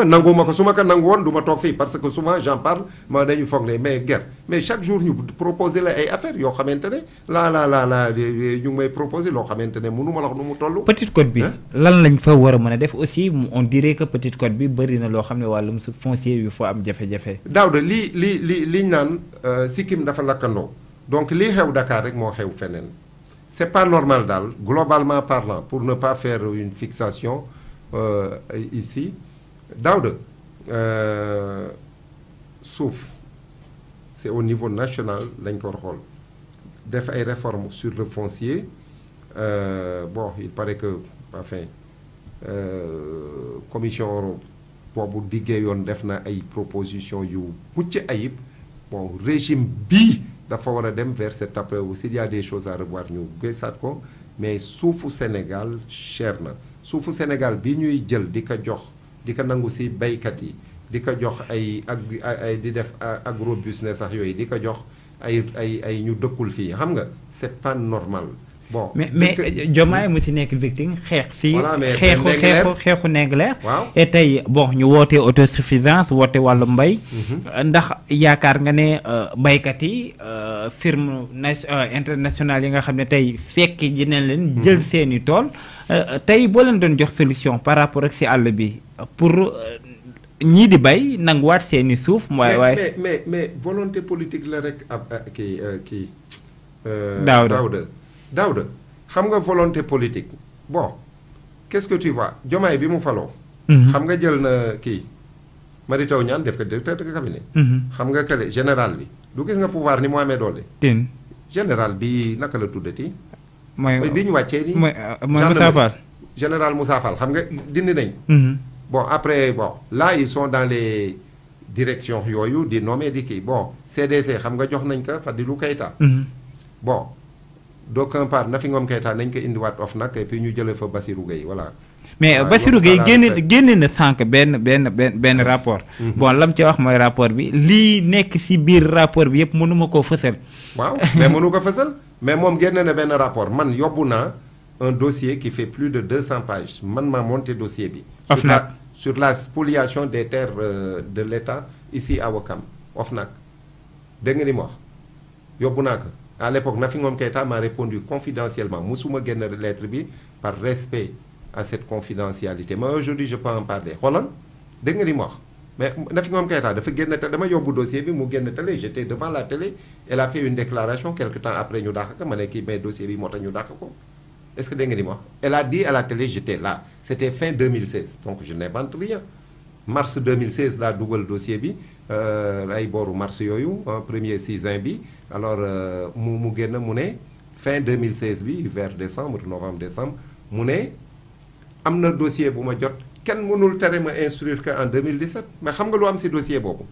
nanguwuma ko su ma ko nangu woon du ma toog fii parce que souvent j'en parle ma dañu foog ne mais guerre mais chaque jour ñu proposer la ay affaires yoo xamante ne la ñu ngi may proposer loo xamante ne mënu ma la wax nu mu toll. Petite Côte bi lan lañ fa war a mën a def aussi on dirait que Petite Côte bi bëri na loo xam ne wàllum foncier yu fa am jafe-jafe. Daouda liñ naan sikkim dafa lakkandoo donc lii xew Dakar rek moo xew feneen c'est pas normal daal globalement parlant pour ne pas faire une fixation ici Daouda suuf c'est au niveau national lañ ko xool def ay réformes sur le foncier bon il paraît que enfin commission boobu diggee yoon def na ay propositions yu mucc ayib bon régime bii dafa war a dem vers cette étape aussi il y a des choses à revoir ñu gësaat ko mais suufu Sénégal cher na suufu Sénégal bi ñuy jël di ko jox di ko nangu ci baykat yi di ko jox ay di def agro business sax yooyu di ko jox ay ñu dëkkul fii xam nga c'est pas normal. bon mais Diomaye mu ci nekk victime xeex si. voilà mais xeexu Ndingler. waaw et tey bon ñu wootee autosuffisance woote wàllu mbay. ndax yaakaar nga ne baykat yi firme internationale yi nga xam ne tey fekki ji nañ leen. jël seeni tool tey boo leen doon jox solution par rapport ak si àll bi pour ñii di bay nanguwaat seeni suuf. waaye mais volonté politique la rek kii. Daouda Daouda xam nga volonté politique bon qu'est-ce que tu vois Diomaye bi mu faloo. xam nga jël na kii Mary Teuw Niane def ko directeur de cabinet. xam nga kële général bi du gis nga pouvoir ni mu amee doole. général bi naka la tuddati. mooy bi ñu wàccee nii. mooy Moussa Fall. général Moussa Fall xam nga dindi nañ ko. bon après bon là ils sont dans les directions yooyu di nommer di kii bon CDC xam nga jox nañ ko Fadilou Keita. bon d'aucuns part Nafi Ngom Keita nañ ko indiwaat OFNAC et puis ñu jëlee fa Bassirou Gueye voilà. mais Bassirou Gueye génne na sànq benn rapport. bon lam ci wax mooy rapport bi lii nekk ci biir rapport bi yëpp mënuma koo fësal. waaw mais mënu ko fësal mais moom génne na benn rapport man yóbbu naa un dossier qui fait plus de 200 pages man maa monté dossier bi. sur la spoliation des terres de l'État ici à Ouakam OFNAC dégg nga ni ma wax yóbbu naa ko à l'époque Nafi Ngom Keita m'a répondu confidentiellement musuma génn lettre bi par respect à cette confidentialité mais aujourd'hui je peux en parler xoolal dégg nga ni ma wax mais Nafi Ngom Keita dafa génn te dama yóbbu dossier bi mu génn télé j'étais devant la télé elle a fait une déclaration quelque temps après ñu dàq ko ma ne kii mais dossier bi moo tax ñu dàq ko est-ce que dégg nga ni ma wax elle a dit à la télé j'étais là c'était fin 2016 donc je n'invente rien mars 2016 laa dugal dossier bi ay booru mars yooyu premier 6 bi alors mu génn mu ne fin 2016 bi vers décembre novembre décembre mu ne am na dossier bu ma jot kenn mënul tere ma instruire que en 2017 mais xam nga lu am ci dossier boobu.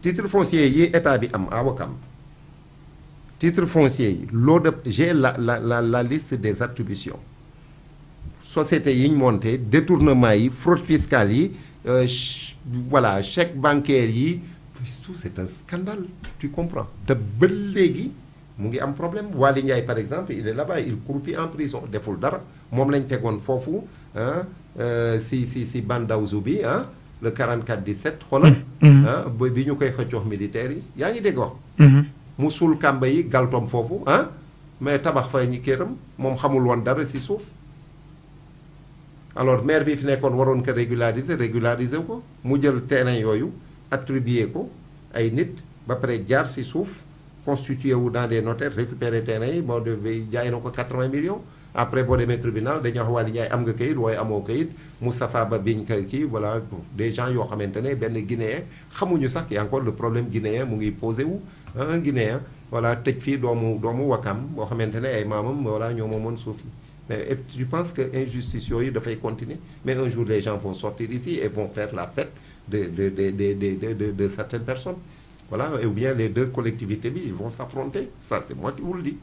titre foncier yi état bi am à Ouakam titre foncier yi loo de j'ai la liste des attributions sociétés yi ñu monté détournement yi fraude fiscale yi voilà chèque bancaire yi tout c'est un scandale tu comprends te ba léegi mu ngi am problème Waly Ndiaye par exemple il est là-bas il croupit en prison deful dara moom lañ tegoon foofu si Bandaouzou bi le 44-17 xoolal bi ñu koy xëccoox militaires yi yaa ngi dégg wax mu suul kàmba yi galtom foofu mais tabax fa ñi këram moom xamul woon dara si suuf alors maire bi fi nekkoon waroon ko régulariser ko mu jël terrain yooyu attribuer ko ay nit ba pare jaar si suuf constitué wu dans des notaires récupérer terrain yi moo de jaay na ko 80 millions après boo demee tribunal dañuy wax Waly Ndiaye am nga kayit waaye amoo kayit Moustapha Ba biñ ko kii voilà des gens yoo xamante ne benn guinéen xamuñu sax ki encore le problème guinéen mu ngi posé wu un guinéen voilà tëj fii doomu Wakam boo xamante ne ay maamam voilà ñoo moomoon suuf yi mais je pense que injustice yooyu dafay continuer mais un jour les gens vont sortir ici et vont faire la fête de certaines personnes voilà ou bien les deux collectivités bi ils vont s'affronter ça c'est moi qui vous le dis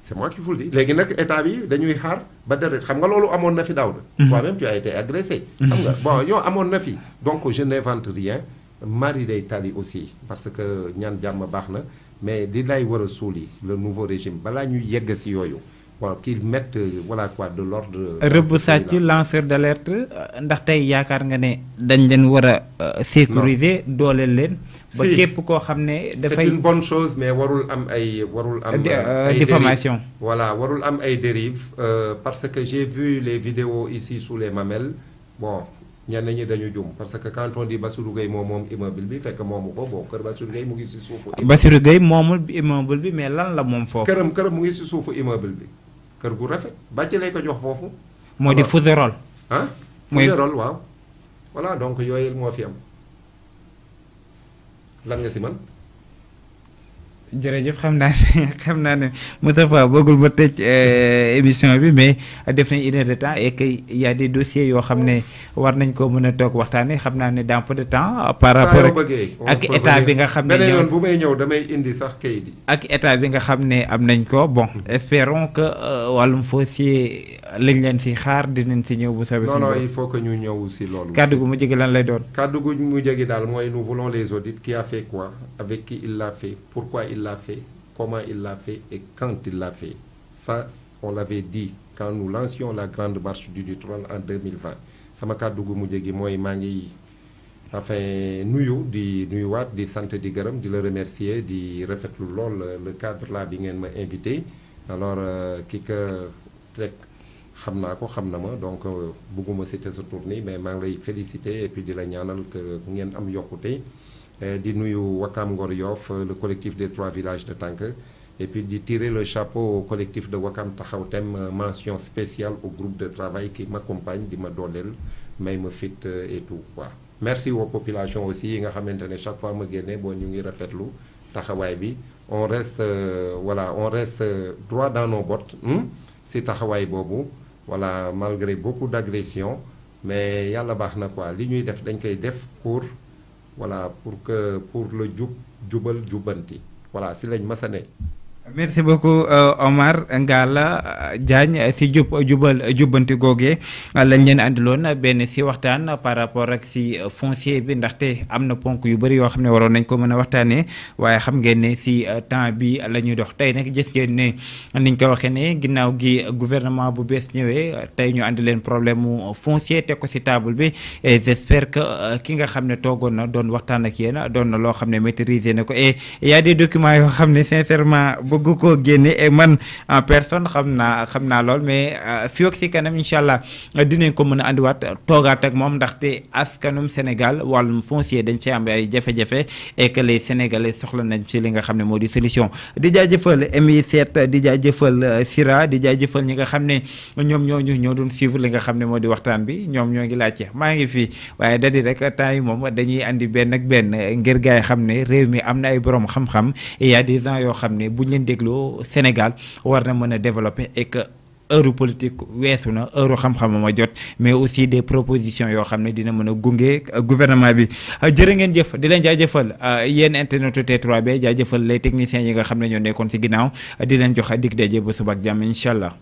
c'est moi qui vous le dis léegi nag état bi dañuy xaar ba deret xam nga loolu amoon na fi daaw de toi-même tu as été agressé xam nga bon yow amoon na fi donc je n'invente rien mari day tali aussi parce que ñaan jàmm baax na mais di lay war a suuli le nouveau régime balaa ñuy yegg si yooyu bon qu'ils mettent voilà quoi de l'ordre rëbb sàcc lanceur d'alerte ndax tey yaakaar nga ne dañ leen war a sécuriser dooleel leen ba képp koo xam ne dafay c'est une bonne chose mais warul am ay diffamation voilà warul am ay dérives parce que j'ai vu les vidéos ici sous les mamelles bon ñenn ñi dañu jum parce que quand on dit Bassirou Gueye moom immeuble bi fekk moomu ko bon kër Bassirou Gueye mu ngi si suufu Bassirou Gueye moomul immeuble bi mais lan la moom foofu këram mu ngi si suufu immeuble bi kër gu rafet bàcc lay ko jox foofu moo di Fougerolles Fougerolles waaw voilà donc yooyu moo fi am lan nga si man jërëjëf xam naa ne Moustapha bëggul ma tëj émission bi mais def nañ 1 heure de temps et que y a des dossiers yoo xam ne war nañ ko mën a toog waxtaanee xam naa ne dans peu de temps par rapport ak état bi nga xam ne beneen yoon bu may ñëw damay indi sax kayit yi ak état bi nga xam ne am nañ ko bon espérons que wàllum foncier lañ leen si xaar dinañ si ñëw bu soobee non il faut que ñu ñëw si loolu kàddu gu mu jege lan lay doon kàddu gu mu jege daal mooy nous voulons les audits qui a fait quoi avec qui il l'a fait pourquoi il l'a fait, comment il l'a fait et quand il l'a fait. Ça, on l'avait dit quand nous lancions la grande marche du littoral en 2020. sama kàddu gu mujj gi mooy maa ngi enfin nuyuwaat di sant di gërëm di la remercier di rafetlu lool le cadre là bi ngeen ma invité alors ki ka teg xam naa ko xam na ma donc bëgguma citer sa tournée mais maa ngi lay féliciter et puis di la ñaanal que ngeen am yokkute di nuyu Wakam Ngor Yoff le collectif des 3 villages de Tank et puis di tirer le chapeau au collectif de Wakam Taxaw Tem, mention spéciale au groupe de travail qui m'accompagne di ma dooleel may ma fit et tout quoi. Merci aux populations aussi yi nga xamante ne chaque fois ma génne boo ñu ngi rafetlu taxawaay bi on reste voilà on reste droit dans nos bottes si taxawaay boobu voilà malgré beaucoup d'agressions mais yàlla baax na quoi li ñuy def dañ koy def pour voilà pour le jubal jubanti voilà si lañ masa ne. Merci beaucoup Omar Ngalla Diagne si jubal jubbanti googee lañ leen andiloon benn si waxtaan par rapport ak si foncier bi ndaxte am na ponk yu bëri yoo xam ne waroon nañ ko mën a waxtaanee waaye xam ngeen ne si temps bi la ñuy dox tey nag gis ngeen ne niñ ko waxee ne ginnaaw gi gouvernement bu bees ñëwee tey ñu andi leen problème mu foncier teg ko si table bi et j'espère que ki nga xam ne toogoon na doon waxtaan ak yéen doon na loo xam ne maîtriser na ko et y a des documents yoo xam ne sincèrement bëgg ko génne et man en personne xam naa lool mais fii ak si kanam incha allah dinañ ko mën a andiwaat toogaat ak moom ndaxte askanum Sénégal wàllum foncier dañ ci am ay jafe-jafe et que les Sénégalais soxla nañ ci li nga xam ne moo di solution. di jaajëfal MI7 di jaajëfal Sira di jaajëfal ñi nga xam ne ñoom ñoo doon suivre li nga xam ne moo di waxtaan bi ñoom ñoo ngi laajte maa ngi fii waaye da di rek temps yi moom dañuy andi benn ak benn ngir gaay xam ne réew mi am na ay borom xam-xam et y a des gens yoo xam ne buñ leen dégloo Sénégal war na mën a développer et que heure politique weesu na heure xam-xam ma jot mais aussi des propositions yoo xam ne dina mën a gunge gouvernement bi jërë ngeen jëf di leen jaajëfal yéen internet T3B jaajëfal les techniciens yi nga xam ne ñoo nekkoon ci ginnaaw di leen jox dig daje ba suba ak jàmm incha allah.